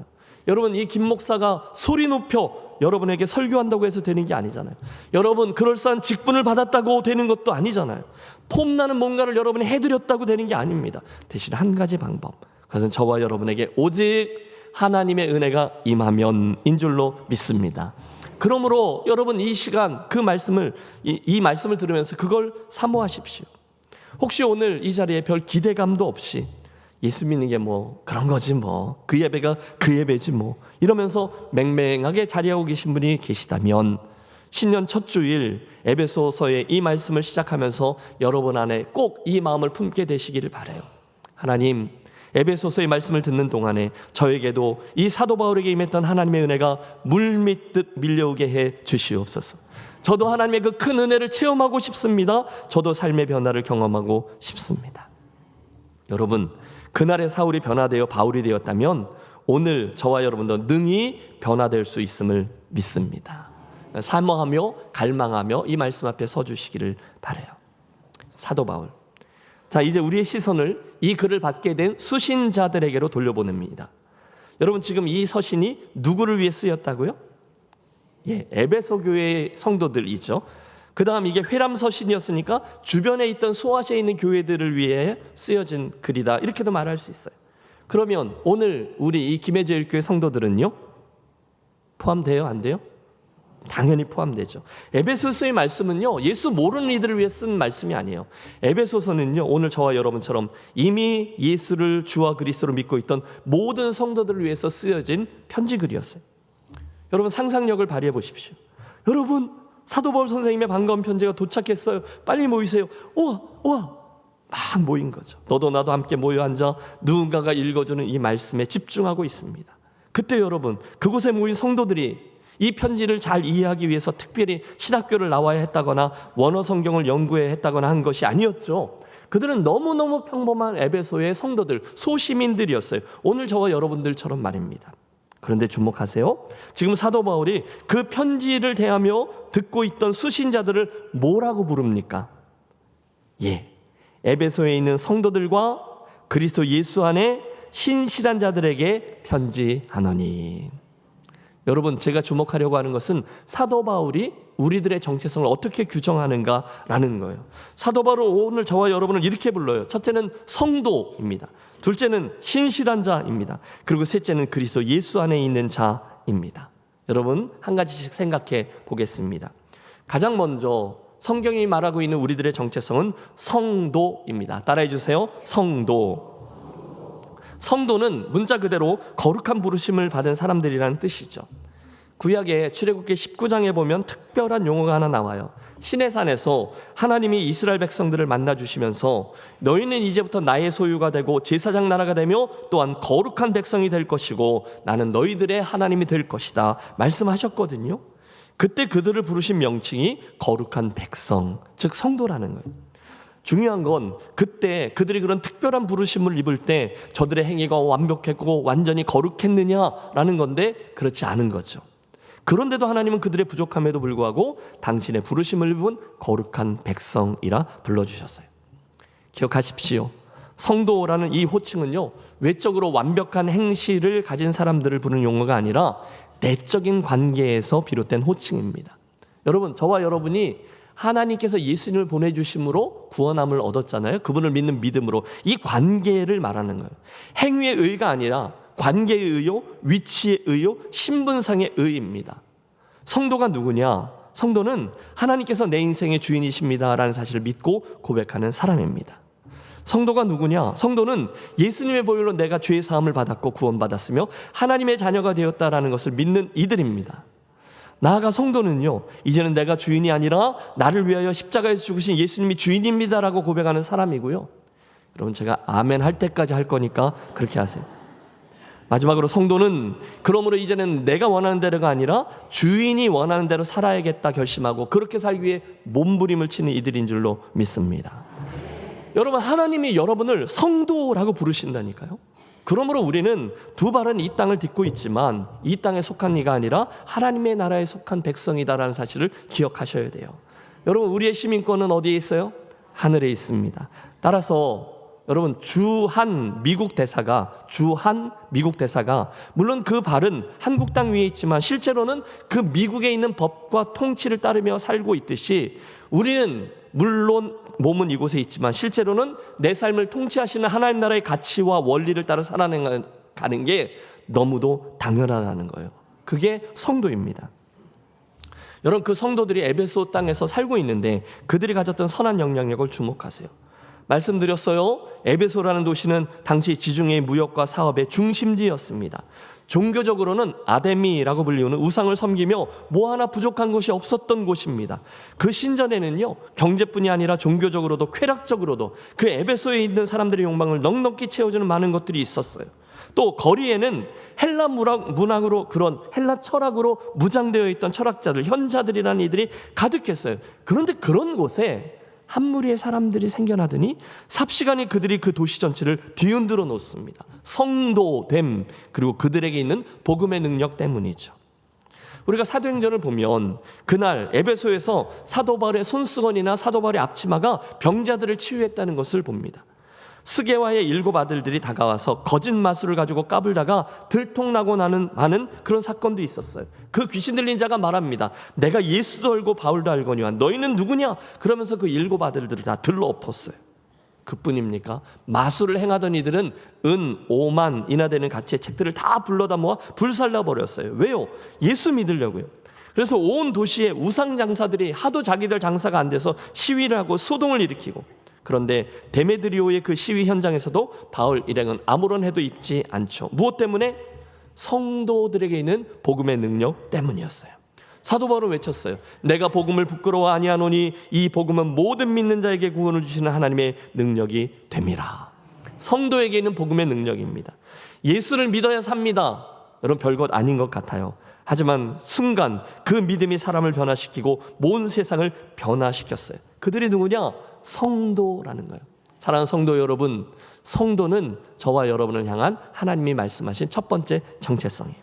여러분 이 김 목사가 소리 높여 여러분에게 설교한다고 해서 되는 게 아니잖아요. 여러분 그럴싸한 직분을 받았다고 되는 것도 아니잖아요. 폼나는 뭔가를 여러분이 해드렸다고 되는 게 아닙니다. 대신 한 가지 방법, 그것은 저와 여러분에게 오직 하나님의 은혜가 임하면인 줄로 믿습니다. 그러므로 여러분 이 시간 그 말씀을 이 말씀을 들으면서 그걸 사모하십시오. 혹시 오늘 이 자리에 별 기대감도 없이 예수 믿는 게 뭐 그런 거지 뭐, 그 예배가 그 예배지 뭐 이러면서 맹맹하게 자리하고 계신 분이 계시다면 신년 첫 주일 에베소서의 이 말씀을 시작하면서 여러분 안에 꼭 이 마음을 품게 되시기를 바라요. 하나님, 에베소서의 말씀을 듣는 동안에 저에게도 이 사도 바울에게 임했던 하나님의 은혜가 물밀듯 밀려오게 해 주시옵소서. 저도 하나님의 그 큰 은혜를 체험하고 싶습니다. 저도 삶의 변화를 경험하고 싶습니다. 여러분, 그날의 사울이 변화되어 바울이 되었다면 오늘 저와 여러분도 능히 변화될 수 있음을 믿습니다. 사모하며 갈망하며 이 말씀 앞에 서주시기를 바라요. 사도 바울. 자, 이제 우리의 시선을 이 글을 받게 된 수신자들에게로 돌려보냅니다. 여러분 지금 이 서신이 누구를 위해 쓰였다고요? 예, 에베소 교회의 성도들이죠. 그 다음 이게 회람 서신이었으니까 주변에 있던 소아시아에 있는 교회들을 위해 쓰여진 글이다, 이렇게도 말할 수 있어요. 그러면 오늘 우리 이 김해제일교회 성도들은요, 포함돼요? 안 돼요? 당연히 포함되죠. 에베소서의 말씀은요, 예수 모르는 이들을 위해 쓴 말씀이 아니에요. 에베소서는요, 오늘 저와 여러분처럼 이미 예수를 주와 그리스도로 믿고 있던 모든 성도들을 위해서 쓰여진 편지글이었어요. 여러분 상상력을 발휘해 보십시오. 여러분 사도 바울 선생님의 반가운 편지가 도착했어요. 빨리 모이세요. 우와 막 모인 거죠. 너도 나도 함께 모여 앉아 누군가가 읽어주는 이 말씀에 집중하고 있습니다. 그때 여러분 그곳에 모인 성도들이 이 편지를 잘 이해하기 위해서 특별히 신학교를 나와야 했다거나 원어 성경을 연구해야 했다거나 한 것이 아니었죠. 그들은 너무너무 평범한 에베소의 성도들, 소시민들이었어요. 오늘 저와 여러분들처럼 말입니다. 그런데 주목하세요. 지금 사도 바울이 그 편지를 대하며 듣고 있던 수신자들을 뭐라고 부릅니까? 예, 에베소에 있는 성도들과 그리스도 예수 안에 신실한 자들에게 편지하노니. 여러분 제가 주목하려고 하는 것은 사도 바울이 우리들의 정체성을 어떻게 규정하는가라는 거예요. 사도 바울은 오늘 저와 여러분을 이렇게 불러요. 첫째는 성도입니다. 둘째는 신실한 자입니다. 그리고 셋째는 그리스도 예수 안에 있는 자입니다. 여러분 한 가지씩 생각해 보겠습니다. 가장 먼저 성경이 말하고 있는 우리들의 정체성은 성도입니다. 따라해 주세요. 성도. 성도는 문자 그대로 거룩한 부르심을 받은 사람들이라는 뜻이죠. 구약의 출애굽기 19장에 보면 특별한 용어가 하나 나와요. 시내산에서 하나님이 이스라엘 백성들을 만나주시면서 너희는 이제부터 나의 소유가 되고 제사장 나라가 되며 또한 거룩한 백성이 될 것이고 나는 너희들의 하나님이 될 것이다 말씀하셨거든요. 그때 그들을 부르신 명칭이 거룩한 백성, 즉 성도라는 거예요. 중요한 건 그때 그들이 그런 특별한 부르심을 입을 때 저들의 행위가 완벽했고 완전히 거룩했느냐라는 건데 그렇지 않은 거죠. 그런데도 하나님은 그들의 부족함에도 불구하고 당신의 부르심을 입은 거룩한 백성이라 불러주셨어요. 기억하십시오. 성도라는 이 호칭은요, 외적으로 완벽한 행실을 가진 사람들을 부르는 용어가 아니라 내적인 관계에서 비롯된 호칭입니다. 여러분, 저와 여러분이 하나님께서 예수님을 보내주심으로 구원함을 얻었잖아요. 그분을 믿는 믿음으로. 이 관계를 말하는 거예요. 행위의 의가 아니라 관계의 의요, 위치의 의요, 신분상의 의입니다. 성도가 누구냐? 성도는 하나님께서 내 인생의 주인이십니다 라는 사실을 믿고 고백하는 사람입니다. 성도가 누구냐? 성도는 예수님의 보혈로 내가 죄의 사함을 받았고 구원받았으며 하나님의 자녀가 되었다라는 것을 믿는 이들입니다. 나아가 성도는요, 이제는 내가 주인이 아니라 나를 위하여 십자가에서 죽으신 예수님이 주인입니다라고 고백하는 사람이고요. 여러분 제가 아멘 할 때까지 할 거니까 그렇게 하세요. 마지막으로 성도는 그러므로 이제는 내가 원하는 대로가 아니라 주인이 원하는 대로 살아야겠다 결심하고 그렇게 살기 위해 몸부림을 치는 이들인 줄로 믿습니다. 여러분 하나님이 여러분을 성도라고 부르신다니까요. 그러므로 우리는 두 발은 이 땅을 딛고 있지만 이 땅에 속한 이가 아니라 하나님의 나라에 속한 백성이다라는 사실을 기억하셔야 돼요. 여러분, 우리의 시민권은 어디에 있어요? 하늘에 있습니다. 따라서 여러분, 주한 미국 대사가 물론 그 발은 한국 땅 위에 있지만 실제로는 그 미국에 있는 법과 통치를 따르며 살고 있듯이 우리는 물론 몸은 이곳에 있지만 실제로는 내 삶을 통치하시는 하나님 나라의 가치와 원리를 따라 살아가는 게 너무도 당연하다는 거예요. 그게 성도입니다. 여러분, 그 성도들이 에베소 땅에서 살고 있는데 그들이 가졌던 선한 영향력을 주목하세요. 말씀드렸어요. 에베소라는 도시는 당시 지중해의 무역과 사업의 중심지였습니다. 종교적으로는 아데미라고 불리우는 우상을 섬기며 뭐 하나 부족한 곳이 없었던 곳입니다. 그 신전에는요, 경제뿐이 아니라 종교적으로도 쾌락적으로도 그 에베소에 있는 사람들의 욕망을 넉넉히 채워주는 많은 것들이 있었어요. 또 거리에는 헬라 문학으로, 그런 헬라 철학으로 무장되어 있던 철학자들, 현자들이라는 이들이 가득했어요. 그런데 그런 곳에 한 무리의 사람들이 생겨나더니 삽시간에 그들이 그 도시 전체를 뒤흔들어 놓습니다. 성도됨, 그리고 그들에게 있는 복음의 능력 때문이죠. 우리가 사도행전을 보면 그날 에베소에서 사도 바울의 손수건이나 사도 바울의 앞치마가 병자들을 치유했다는 것을 봅니다. 스게와의 7 아들들이 다가와서 거짓 마술을 가지고 까불다가 들통나고 많은 그런 사건도 있었어요. 그 귀신 들린 자가 말합니다. 내가 예수도 알고 바울도 알거니와 너희는 누구냐? 그러면서 그 7 아들들을 다 들러 엎었어요. 그뿐입니까? 마술을 행하던 이들은 은 5만이나 되는 가치의 책들을 다 불러다 모아 불살라 버렸어요. 왜요? 예수 믿으려고요. 그래서 온 도시의 우상 장사들이 하도 자기들 장사가 안 돼서 시위를 하고 소동을 일으키고, 그런데 데메드리오의 그 시위 현장에서도 바울 일행은 아무런 해도 입지 않죠. 무엇 때문에? 성도들에게 있는 복음의 능력 때문이었어요. 사도 바울은 외쳤어요. 내가 복음을 부끄러워 아니하노니 이 복음은 모든 믿는 자에게 구원을 주시는 하나님의 능력이 됨이라. 성도에게 있는 복음의 능력입니다. 예수를 믿어야 삽니다. 여러분, 별것 아닌 것 같아요. 하지만 순간 그 믿음이 사람을 변화시키고 온 세상을 변화시켰어요. 그들이 누구냐? 성도라는 거예요. 사랑하는 성도 여러분, 성도는 저와 여러분을 향한 하나님이 말씀하신 첫 번째 정체성이에요.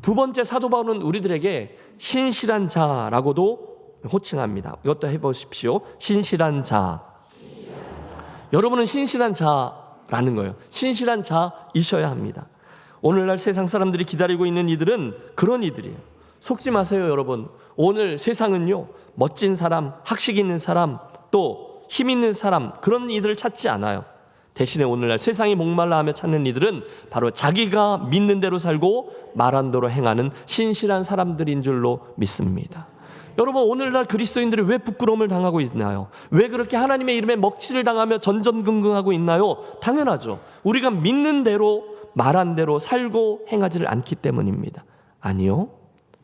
두 번째, 사도 바울은 우리들에게 신실한 자라고도 호칭합니다. 이것도 해보십시오. 신실한 자. 여러분은 신실한 자라는 거예요. 신실한 자이셔야 합니다. 오늘날 세상 사람들이 기다리고 있는 이들은 그런 이들이에요. 속지 마세요, 여러분. 오늘 세상은요, 멋진 사람, 학식 있는 사람, 또 힘 있는 사람, 그런 이들을 찾지 않아요. 대신에 오늘날 세상이 목말라하며 찾는 이들은 바로 자기가 믿는 대로 살고 말한 대로 행하는 신실한 사람들인 줄로 믿습니다. 여러분, 오늘날 그리스도인들이 왜 부끄러움을 당하고 있나요? 왜 그렇게 하나님의 이름에 먹칠을 당하며 전전긍긍하고 있나요? 당연하죠. 우리가 믿는 대로 말한 대로 살고 행하지를 않기 때문입니다. 아니요,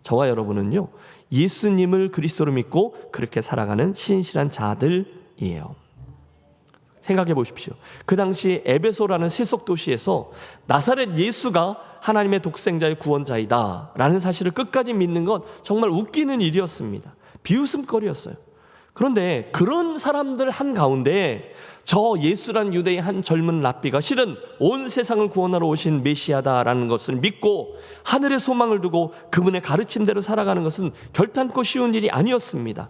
저와 여러분은요, 예수님을 그리스도로 믿고 그렇게 살아가는 신실한 자들이에요. 생각해 보십시오. 그 당시 에베소라는 세속 도시에서 나사렛 예수가 하나님의 독생자의 구원자이다 라는 사실을 끝까지 믿는 건 정말 웃기는 일이었습니다. 비웃음거리였어요. 그런데 그런 사람들 한가운데 저 예수란 유대의 한 젊은 랍비가 실은 온 세상을 구원하러 오신 메시아다라는 것을 믿고 하늘의 소망을 두고 그분의 가르침대로 살아가는 것은 결탄코 쉬운 일이 아니었습니다.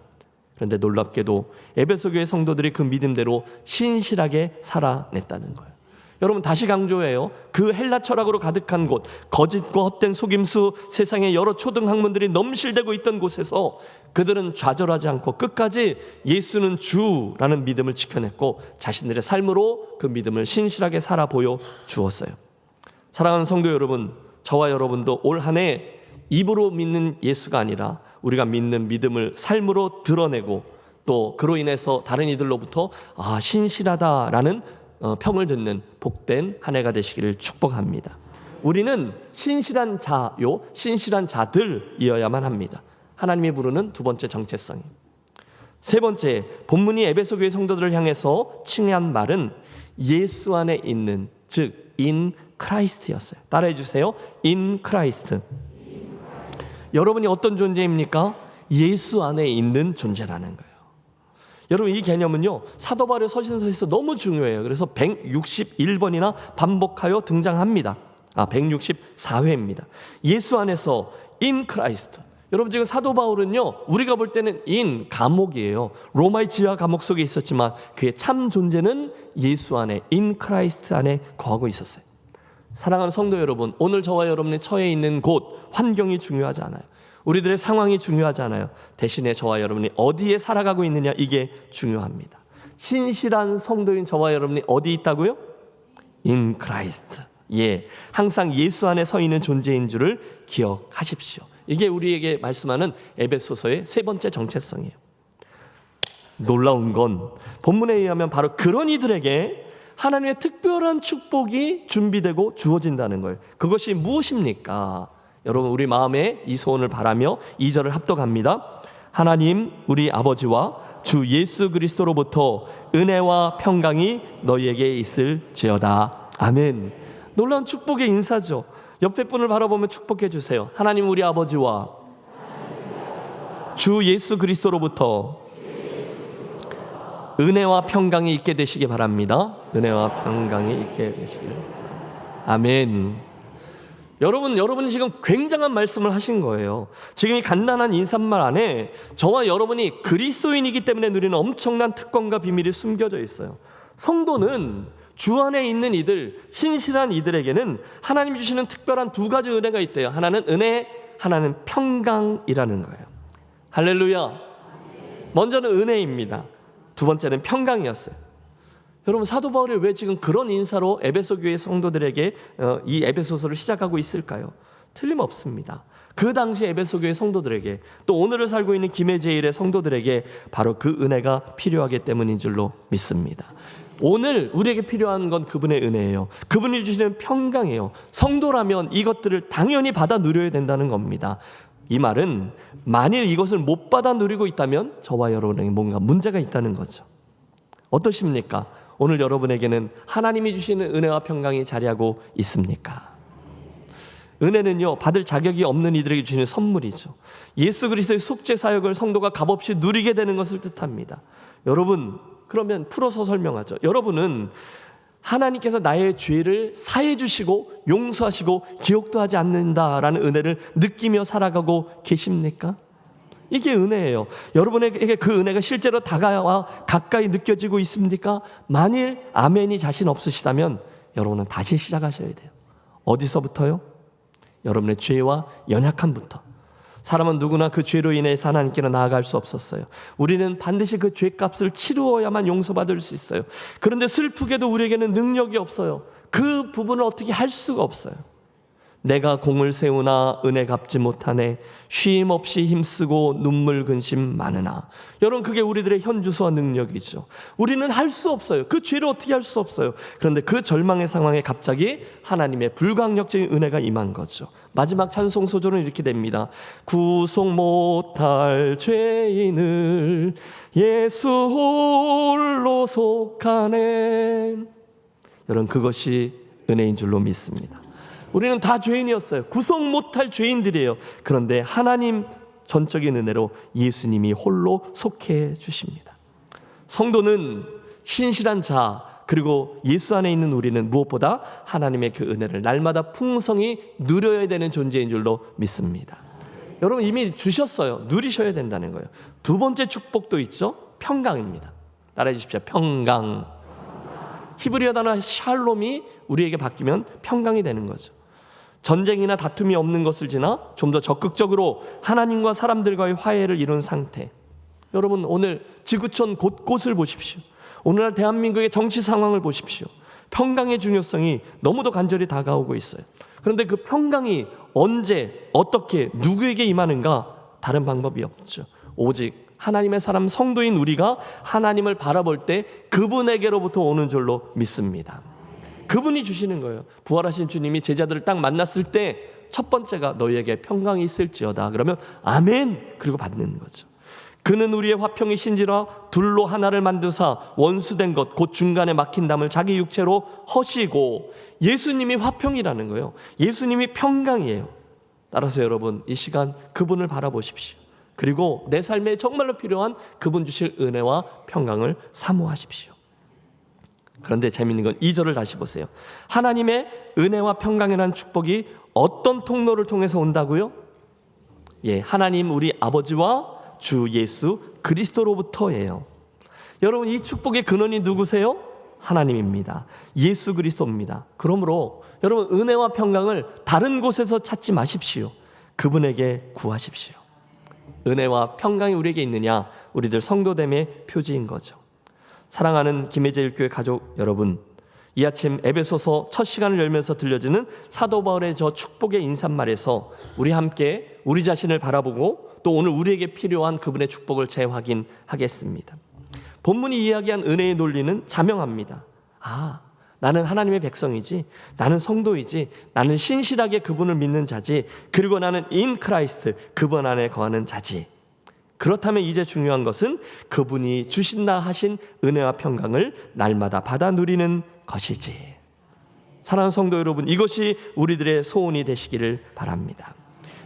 그런데 놀랍게도 에베소 교회 성도들이 그 믿음대로 신실하게 살아냈다는 거예요. 여러분, 다시 강조해요. 그 헬라 철학으로 가득한 곳, 거짓과 헛된 속임수, 세상의 여러 초등학문들이 넘실대고 있던 곳에서 그들은 좌절하지 않고 끝까지 예수는 주라는 믿음을 지켜냈고 자신들의 삶으로 그 믿음을 신실하게 살아 보여 주었어요. 사랑하는 성도 여러분, 저와 여러분도 올 한 해 입으로 믿는 예수가 아니라 우리가 믿는 믿음을 삶으로 드러내고 또 그로 인해서 다른 이들로부터 신실하다라는 평을 듣는 복된 한 해가 되시기를 축복합니다. 우리는 신실한 자요, 신실한 자들이어야만 합니다. 하나님이 부르는 두 번째 정체성이. 세 번째, 본문이 에베소 교회 성도들을 향해서 칭한 말은 예수 안에 있는, 즉 in Christ였어요. 따라해 주세요. in Christ. 여러분이 어떤 존재입니까? 예수 안에 있는 존재라는 거예요. 여러분, 이 개념은요, 사도 바울의 서신서에서 너무 중요해요. 그래서 161번이나 반복하여 등장합니다. 164회입니다. 예수 안에서 in Christ, 여러분 지금 사도 바울은요, 우리가 볼 때는 인 감옥이에요. 로마의 지하 감옥 속에 있었지만 그의 참 존재는 예수 안에, 인 크라이스트 안에 거하고 있었어요. 사랑하는 성도 여러분, 오늘 저와 여러분이 처해 있는 곳, 환경이 중요하지 않아요. 우리들의 상황이 중요하지 않아요. 대신에 저와 여러분이 어디에 살아가고 있느냐, 이게 중요합니다. 신실한 성도인 저와 여러분이 어디 있다고요? 인 크라이스트. 예, 항상 예수 안에 서 있는 존재인 줄을 기억하십시오. 이게 우리에게 말씀하는 에베소서의 세 번째 정체성이에요. 놀라운 건 본문에 의하면 바로 그런 이들에게 하나님의 특별한 축복이 준비되고 주어진다는 거예요. 그것이 무엇입니까? 여러분, 우리 마음에 이 소원을 바라며 2절을 합독합니다. 하나님 우리 아버지와 주 예수 그리스도로부터 은혜와 평강이 너희에게 있을지어다. 아멘. 놀라운 축복의 인사죠. 옆에 분을 바라보며 축복해 주세요. 하나님 우리 아버지와 주 예수 그리스도로부터 은혜와 평강이 있게 되시기 바랍니다. 은혜와 평강이 있게 되시기 바랍니다. 아멘. 여러분이 지금 굉장한 말씀을 하신 거예요. 지금 이 간단한 인사말 안에 저와 여러분이 그리스도인이기 때문에 누리는 엄청난 특권과 비밀이 숨겨져 있어요. 성도는 주 안에 있는 이들, 신실한 이들에게는 하나님 주시는 특별한 두 가지 은혜가 있대요. 하나는 은혜, 하나는 평강이라는 거예요. 할렐루야. 먼저는 은혜입니다. 두 번째는 평강이었어요. 여러분, 사도 바울이 왜 지금 그런 인사로 에베소 교회 성도들에게 이 에베소서를 시작하고 있을까요? 틀림없습니다. 그 당시 에베소 교회 성도들에게, 또 오늘을 살고 있는 김해제일의 성도들에게 바로 그 은혜가 필요하기 때문인 줄로 믿습니다. 오늘 우리에게 필요한 건 그분의 은혜예요. 그분이 주시는 평강이에요. 성도라면 이것들을 당연히 받아 누려야 된다는 겁니다. 이 말은 만일 이것을 못 받아 누리고 있다면 저와 여러분에게 뭔가 문제가 있다는 거죠. 어떠십니까? 오늘 여러분에게는 하나님이 주시는 은혜와 평강이 자리하고 있습니까? 은혜는요, 받을 자격이 없는 이들에게 주시는 선물이죠. 예수 그리스도의 속죄 사역을 성도가 값없이 누리게 되는 것을 뜻합니다. 여러분, 그러면 풀어서 설명하죠. 여러분은 하나님께서 나의 죄를 사해 주시고 용서하시고 기억도 하지 않는다라는 은혜를 느끼며 살아가고 계십니까? 이게 은혜예요. 여러분에게 그 은혜가 실제로 다가와 가까이 느껴지고 있습니까? 만일 아멘이 자신 없으시다면 여러분은 다시 시작하셔야 돼요. 어디서부터요? 여러분의 죄와 연약함부터. 사람은 누구나 그 죄로 인해서 하나님께로 나아갈 수 없었어요. 우리는 반드시 그 죄값을 치루어야만 용서받을 수 있어요. 그런데 슬프게도 우리에게는 능력이 없어요. 그 부분을 어떻게 할 수가 없어요. 내가 공을 세우나 은혜 갚지 못하네. 쉼 없이 힘쓰고 눈물 근심 많으나. 여러분, 그게 우리들의 현주소와 능력이죠. 우리는 할 수 없어요. 그 죄를 어떻게 할 수 없어요. 그런데 그 절망의 상황에 갑자기 하나님의 불강력적인 은혜가 임한 거죠. 마지막 찬송 소절은 이렇게 됩니다. 구속 못할 죄인을 예수 홀로 속하네. 여러분, 그것이 은혜인 줄로 믿습니다. 우리는 다 죄인이었어요. 구속 못할 죄인들이에요. 그런데 하나님 전적인 은혜로 예수님이 홀로 속해 주십니다. 성도는 신실한 자, 그리고 예수 안에 있는 우리는 무엇보다 하나님의 그 은혜를 날마다 풍성히 누려야 되는 존재인 줄로 믿습니다. 여러분, 이미 주셨어요. 누리셔야 된다는 거예요. 두 번째 축복도 있죠. 평강입니다. 따라해 주십시오. 평강. 히브리어 단어 샬롬이 우리에게 바뀌면 평강이 되는 거죠. 전쟁이나 다툼이 없는 것을 지나 좀 더 적극적으로 하나님과 사람들과의 화해를 이룬 상태. 여러분, 오늘 지구촌 곳곳을 보십시오. 오늘날 대한민국의 정치 상황을 보십시오. 평강의 중요성이 너무도 간절히 다가오고 있어요. 그런데 그 평강이 언제, 어떻게, 누구에게 임하는가? 다른 방법이 없죠. 오직 하나님의 사람 성도인 우리가 하나님을 바라볼 때 그분에게로부터 오는 줄로 믿습니다. 그분이 주시는 거예요. 부활하신 주님이 제자들을 딱 만났을 때 첫 번째가 너희에게 평강이 있을지어다. 그러면 아멘, 그리고 받는 거죠. 그는 우리의 화평이신지라 둘로 하나를 만드사 원수된 것 곧 중간에 막힌 담을 자기 육체로 허시고. 예수님이 화평이라는 거예요. 예수님이 평강이에요. 따라서 여러분, 이 시간 그분을 바라보십시오. 그리고 내 삶에 정말로 필요한 그분 주실 은혜와 평강을 사모하십시오. 그런데 재미있는 건 2절을 다시 보세요. 하나님의 은혜와 평강이라는 축복이 어떤 통로를 통해서 온다고요? 하나님 우리 아버지와 주 예수 그리스도로부터예요. 여러분, 이 축복의 근원이 누구세요? 하나님입니다. 예수 그리스도입니다. 그러므로 여러분, 은혜와 평강을 다른 곳에서 찾지 마십시오. 그분에게 구하십시오. 은혜와 평강이 우리에게 있느냐? 우리들 성도됨의 표지인 거죠. 사랑하는 김혜제일교회 가족 여러분, 이 아침 에베소서 첫 시간을 열면서 들려지는 사도 바울의 저 축복의 인사말에서 우리 함께 우리 자신을 바라보고 또 오늘 우리에게 필요한 그분의 축복을 재확인하겠습니다. 본문이 이야기한 은혜의 논리는 자명합니다. 나는 하나님의 백성이지, 나는 성도이지, 나는 신실하게 그분을 믿는 자지, 그리고 나는 in Christ, 그분 안에 거하는 자지. 그렇다면 이제 중요한 것은 그분이 주신다 하신 은혜와 평강을 날마다 받아 누리는 것이지. 사랑하는 성도 여러분, 이것이 우리들의 소원이 되시기를 바랍니다.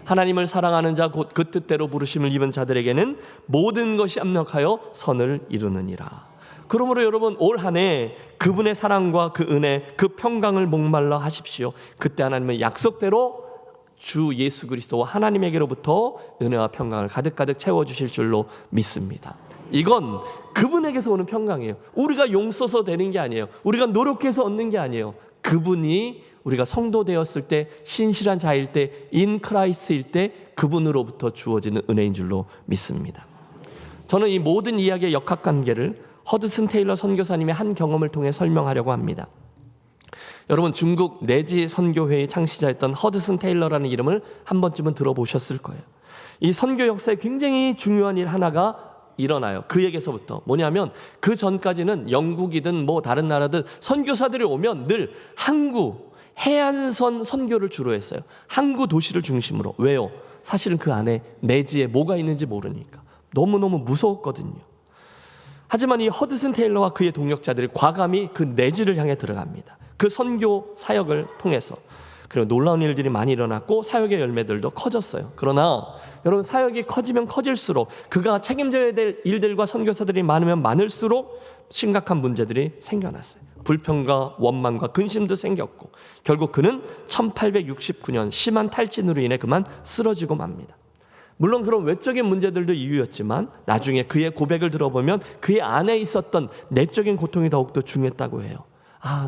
하나님을 사랑하는 자 곧 그 뜻대로 부르심을 입은 자들에게는 모든 것이 합력하여 선을 이루느니라. 그러므로 여러분, 올 한 해 그분의 사랑과 그 은혜, 그 평강을 목말라 하십시오. 그때 하나님은 약속대로 주 예수 그리스도와 하나님에게로부터 은혜와 평강을 가득가득 채워주실 줄로 믿습니다. 이건 그분에게서 오는 평강이에요. 우리가 용써서 되는 게 아니에요. 우리가 노력해서 얻는 게 아니에요. 그분이 우리가 성도 되었을 때, 신실한 자일 때, 인 크라이스트일 때 그분으로부터 주어지는 은혜인 줄로 믿습니다. 저는 이 모든 이야기의 역학관계를 허드슨 테일러 선교사님의 한 경험을 통해 설명하려고 합니다. 여러분, 중국 내지 선교회의 창시자였던 허드슨 테일러라는 이름을 한 번쯤은 들어보셨을 거예요. 이 선교 역사에 굉장히 중요한 일 하나가 일어나요. 그에게서부터. 뭐냐면 그 전까지는 영국이든 뭐 다른 나라든 선교사들이 오면 늘 항구, 해안선 선교를 주로 했어요. 항구 도시를 중심으로. 왜요? 사실은 그 안에 내지에 뭐가 있는지 모르니까. 너무너무 무서웠거든요. 하지만 이 허드슨 테일러와 그의 동역자들이 과감히 그 내지를 향해 들어갑니다. 그 선교 사역을 통해서. 그리고 놀라운 일들이 많이 일어났고 사역의 열매들도 커졌어요. 그러나 여러분, 사역이 커지면 커질수록 그가 책임져야 될 일들과 선교사들이 많으면 많을수록 심각한 문제들이 생겨났어요. 불평과 원망과 근심도 생겼고 결국 그는 1869년 심한 탈진으로 인해 그만 쓰러지고 맙니다. 물론 그런 외적인 문제들도 이유였지만 나중에 그의 고백을 들어보면 그의 안에 있었던 내적인 고통이 더욱더 중요했다고 해요.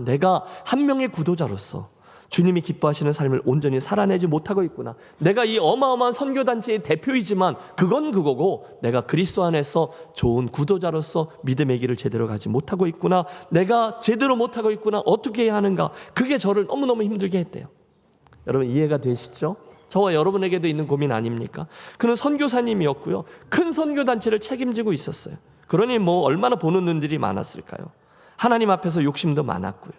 내가 한 명의 구도자로서 주님이 기뻐하시는 삶을 온전히 살아내지 못하고 있구나. 내가 이 어마어마한 선교단체의 대표이지만 그건 그거고 내가 그리스도 안에서 좋은 구도자로서 믿음의 길을 제대로 가지 못하고 있구나. 내가 제대로 못하고 있구나. 어떻게 해야 하는가. 그게 저를 너무너무 힘들게 했대요. 여러분, 이해가 되시죠? 저와 여러분에게도 있는 고민 아닙니까? 그는 선교사님이었고요. 큰 선교단체를 책임지고 있었어요. 그러니 얼마나 보는 눈들이 많았을까요? 하나님 앞에서 욕심도 많았고요.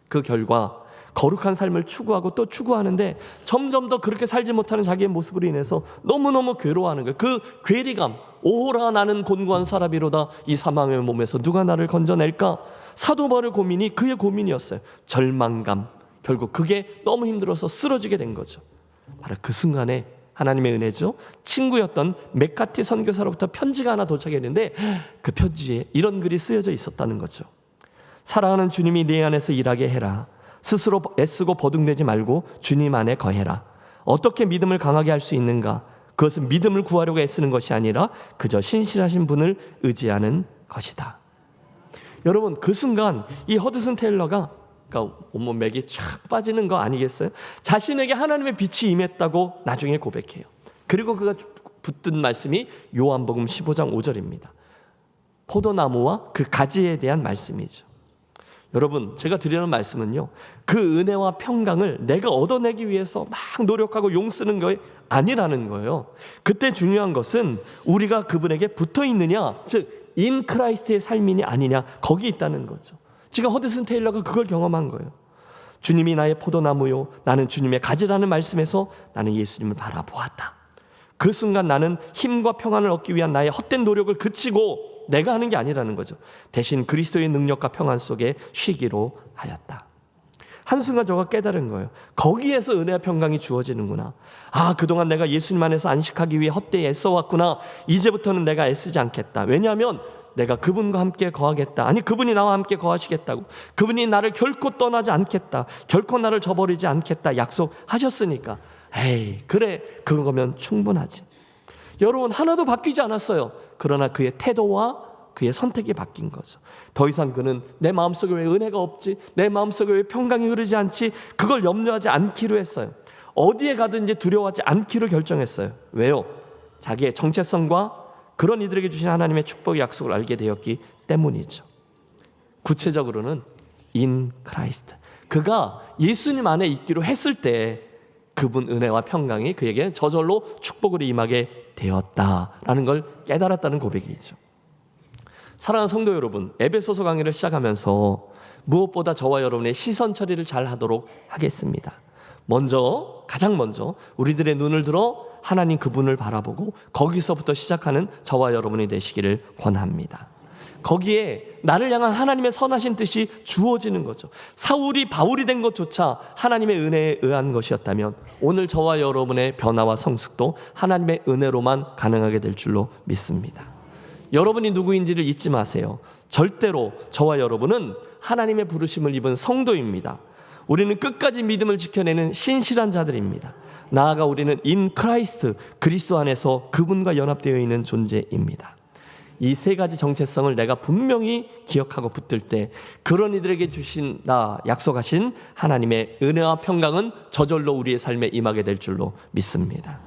그 결과 거룩한 삶을 추구하고 또 추구하는데 점점 더 그렇게 살지 못하는 자기의 모습으로 인해서 너무너무 괴로워하는 거예요. 그 괴리감, 오호라 나는 곤고한 사람이로다. 이 사망의 몸에서 누가 나를 건져낼까? 사도 바울의 고민이 그의 고민이었어요. 절망감, 결국 그게 너무 힘들어서 쓰러지게 된 거죠. 바로 그 순간에 하나님의 은혜죠. 친구였던 맥카티 선교사로부터 편지가 하나 도착했는데 그 편지에 이런 글이 쓰여져 있었다는 거죠. 사랑하는 주님이 내 안에서 일하게 해라. 스스로 애쓰고 버둥대지 말고 주님 안에 거해라. 어떻게 믿음을 강하게 할 수 있는가? 그것은 믿음을 구하려고 애쓰는 것이 아니라 그저 신실하신 분을 의지하는 것이다. 여러분, 그 순간 이 허드슨 테일러가 온몸 맥이 쫙 빠지는 거 아니겠어요? 자신에게 하나님의 빛이 임했다고 나중에 고백해요. 그리고 그가 붙든 말씀이 요한복음 15장 5절입니다. 포도나무와 그 가지에 대한 말씀이죠. 여러분, 제가 드리는 말씀은요, 그 은혜와 평강을 내가 얻어내기 위해서 막 노력하고 용쓰는 게 아니라는 거예요. 그때 중요한 것은 우리가 그분에게 붙어 있느냐, 즉 인 크라이스트의 삶이냐 아니냐, 거기 있다는 거죠. 지금 허드슨 테일러가 그걸 경험한 거예요. 주님이 나의 포도나무요, 나는 주님의 가지라는 말씀에서 나는 예수님을 바라보았다. 그 순간 나는 힘과 평안을 얻기 위한 나의 헛된 노력을 그치고 내가 하는 게 아니라는 거죠. 대신 그리스도의 능력과 평안 속에 쉬기로 하였다. 한순간 저가 깨달은 거예요. 거기에서 은혜와 평강이 주어지는구나. 그동안 내가 예수님 안에서 안식하기 위해 헛되이 애써왔구나. 이제부터는 내가 애쓰지 않겠다. 왜냐하면 내가 그분과 함께 거하겠다. 아니, 그분이 나와 함께 거하시겠다고. 그분이 나를 결코 떠나지 않겠다. 결코 나를 저버리지 않겠다. 약속하셨으니까. 에이, 그래, 그거면 충분하지. 여러분, 하나도 바뀌지 않았어요. 그러나 그의 태도와 그의 선택이 바뀐 거죠. 더 이상 그는 내 마음속에 왜 은혜가 없지? 내 마음속에 왜 평강이 흐르지 않지? 그걸 염려하지 않기로 했어요. 어디에 가든지 두려워하지 않기로 결정했어요. 왜요? 자기의 정체성과 그런 이들에게 주신 하나님의 축복의 약속을 알게 되었기 때문이죠. 구체적으로는 in Christ. 그가 예수님 안에 있기로 했을 때 그분 은혜와 평강이 그에게 저절로 축복으로 임하게 되었다라는 걸 깨달았다는 고백이죠. 사랑하는 성도 여러분, 에베소서 강의를 시작하면서 무엇보다 저와 여러분의 시선 처리를 잘 하도록 하겠습니다. 가장 먼저 우리들의 눈을 들어 하나님 그분을 바라보고 거기서부터 시작하는 저와 여러분이 되시기를 권합니다. 거기에 나를 향한 하나님의 선하신 뜻이 주어지는 거죠. 사울이 바울이 된 것조차 하나님의 은혜에 의한 것이었다면 오늘 저와 여러분의 변화와 성숙도 하나님의 은혜로만 가능하게 될 줄로 믿습니다. 여러분이 누구인지를 잊지 마세요. 절대로 저와 여러분은 하나님의 부르심을 입은 성도입니다. 우리는 끝까지 믿음을 지켜내는 신실한 자들입니다. 나아가 우리는 in Christ, 그리스도 안에서 그분과 연합되어 있는 존재입니다. 이 세 가지 정체성을 내가 분명히 기억하고 붙들 때 그런 이들에게 주신다 약속하신 하나님의 은혜와 평강은 저절로 우리의 삶에 임하게 될 줄로 믿습니다.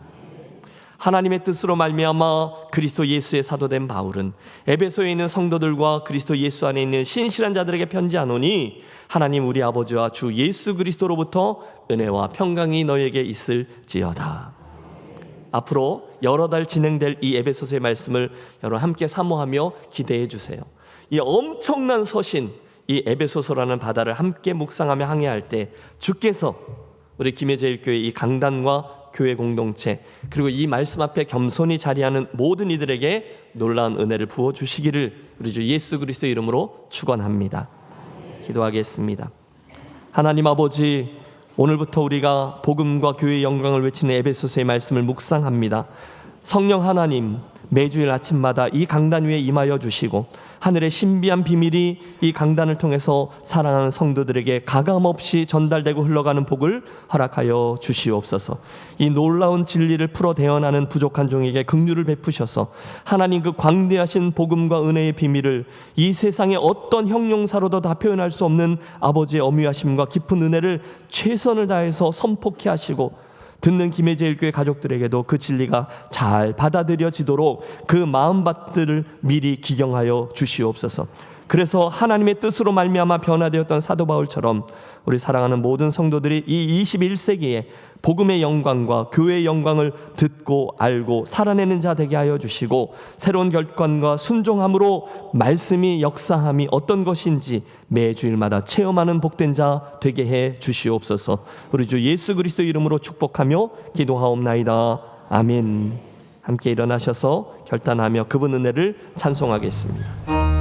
하나님의 뜻으로 말미암아 그리스도 예수의 사도된 바울은 에베소에 있는 성도들과 그리스도 예수 안에 있는 신실한 자들에게 편지하노니 하나님 우리 아버지와 주 예수 그리스도로부터 은혜와 평강이 너에게 있을지어다. 앞으로 여러 달 진행될 이 에베소서의 말씀을 여러분 함께 사모하며 기대해 주세요. 이 엄청난 서신, 이 에베소서라는 바다를 함께 묵상하며 항해할 때 주께서 우리 김해제일교회 이 강단과 교회 공동체 그리고 이 말씀 앞에 겸손히 자리하는 모든 이들에게 놀라운 은혜를 부어주시기를 우리 주 예수 그리스도의 이름으로 축원합니다. 기도하겠습니다. 하나님 아버지, 오늘부터 우리가 복음과 교회의 영광을 외치는 에베소서의 말씀을 묵상합니다. 성령 하나님, 매주일 아침마다 이 강단 위에 임하여 주시고 하늘의 신비한 비밀이 이 강단을 통해서 사랑하는 성도들에게 가감없이 전달되고 흘러가는 복을 허락하여 주시옵소서. 이 놀라운 진리를 풀어 대언하는 부족한 종에게 긍휼을 베푸셔서 하나님 그 광대하신 복음과 은혜의 비밀을 이 세상의 어떤 형용사로도 다 표현할 수 없는 아버지의 어미하심과 깊은 은혜를 최선을 다해서 선포케 하시고 듣는 김해제일교회 가족들에게도 그 진리가 잘 받아들여지도록 그 마음밭들을 미리 기경하여 주시옵소서. 그래서 하나님의 뜻으로 말미암아 변화되었던 사도 바울처럼 우리 사랑하는 모든 성도들이 이 21세기에 복음의 영광과 교회의 영광을 듣고 알고 살아내는 자 되게 하여 주시고 새로운 결단과 순종함으로 말씀이 역사함이 어떤 것인지 매주일마다 체험하는 복된 자 되게 해 주시옵소서. 우리 주 예수 그리스도 이름으로 축복하며 기도하옵나이다. 아멘. 함께 일어나셔서 결단하며 그분 은혜를 찬송하겠습니다.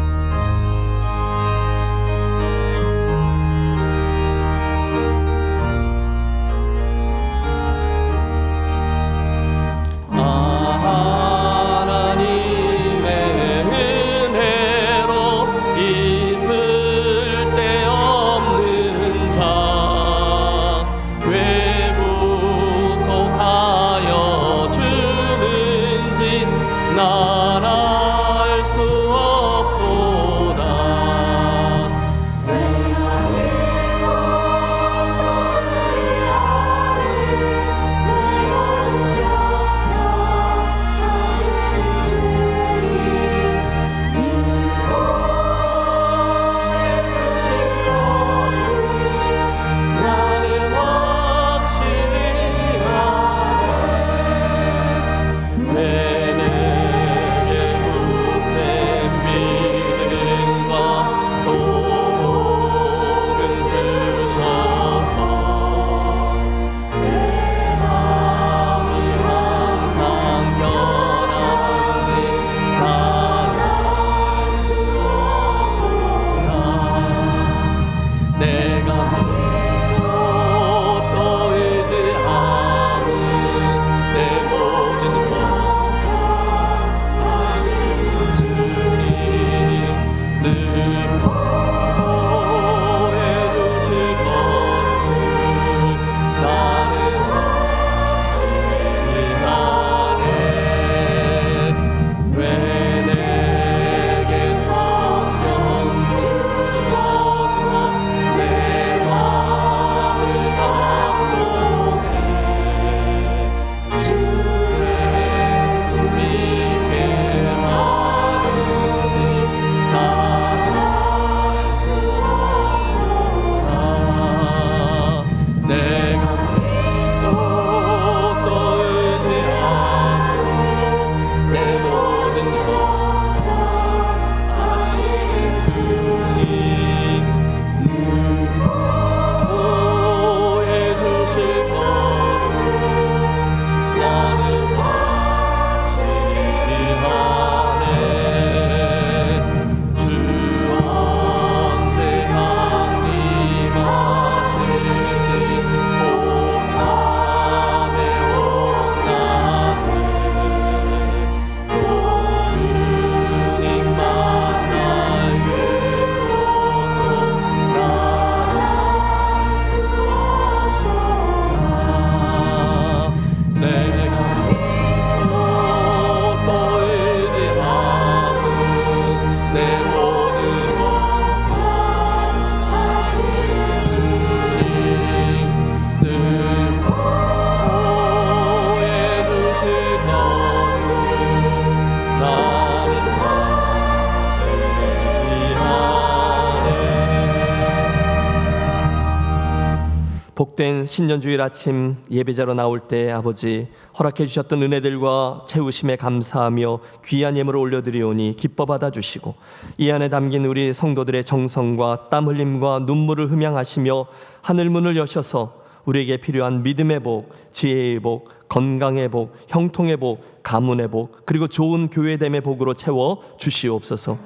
복된 신년주일 아침 예배자로 나올 때 아버지 허락해 주셨던 은혜들과 채우심에 감사하며 귀한 예물을 올려드리오니 기뻐 받아주시고 이 안에 담긴 우리 성도들의 정성과 땀 흘림과 눈물을 흠양하시며 하늘문을 여셔서 우리에게 필요한 믿음의 복, 지혜의 복, 건강의 복, 형통의 복, 가문의 복, 그리고 좋은 교회됨의 복으로 채워 주시옵소서.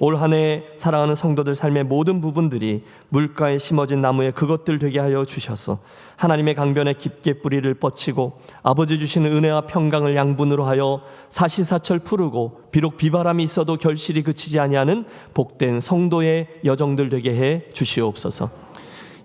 올 한 해 사랑하는 성도들 삶의 모든 부분들이 물가에 심어진 나무에 그것들 되게 하여 주셔서 하나님의 강변에 깊게 뿌리를 뻗치고 아버지 주시는 은혜와 평강을 양분으로 하여 사시사철 푸르고 비록 비바람이 있어도 결실이 그치지 아니하는 복된 성도의 여정들 되게 해 주시옵소서.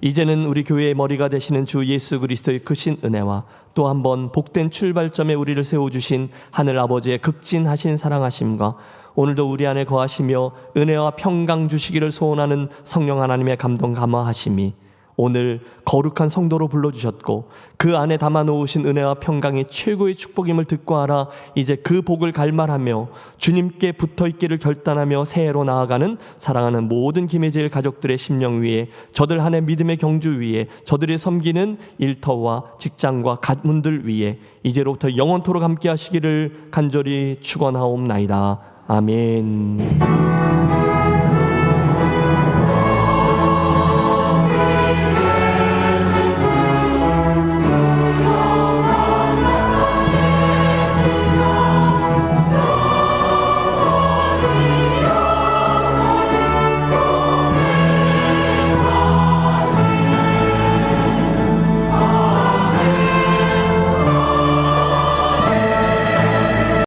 이제는 우리 교회의 머리가 되시는 주 예수 그리스도의 크신 은혜와 또 한 번 복된 출발점에 우리를 세워주신 하늘 아버지의 극진하신 사랑하심과 오늘도 우리 안에 거하시며 은혜와 평강 주시기를 소원하는 성령 하나님의 감동 감화하심이 오늘 거룩한 성도로 불러주셨고 그 안에 담아놓으신 은혜와 평강이 최고의 축복임을 듣고 알아 이제 그 복을 갈망하며 주님께 붙어있기를 결단하며 새해로 나아가는 사랑하는 모든 김혜질 가족들의 심령 위에 저들 한해 믿음의 경주 위에 저들이 섬기는 일터와 직장과 가문들 위에 이제로부터 영원토록 함께 하시기를 간절히 축원하옵나이다. 아멘.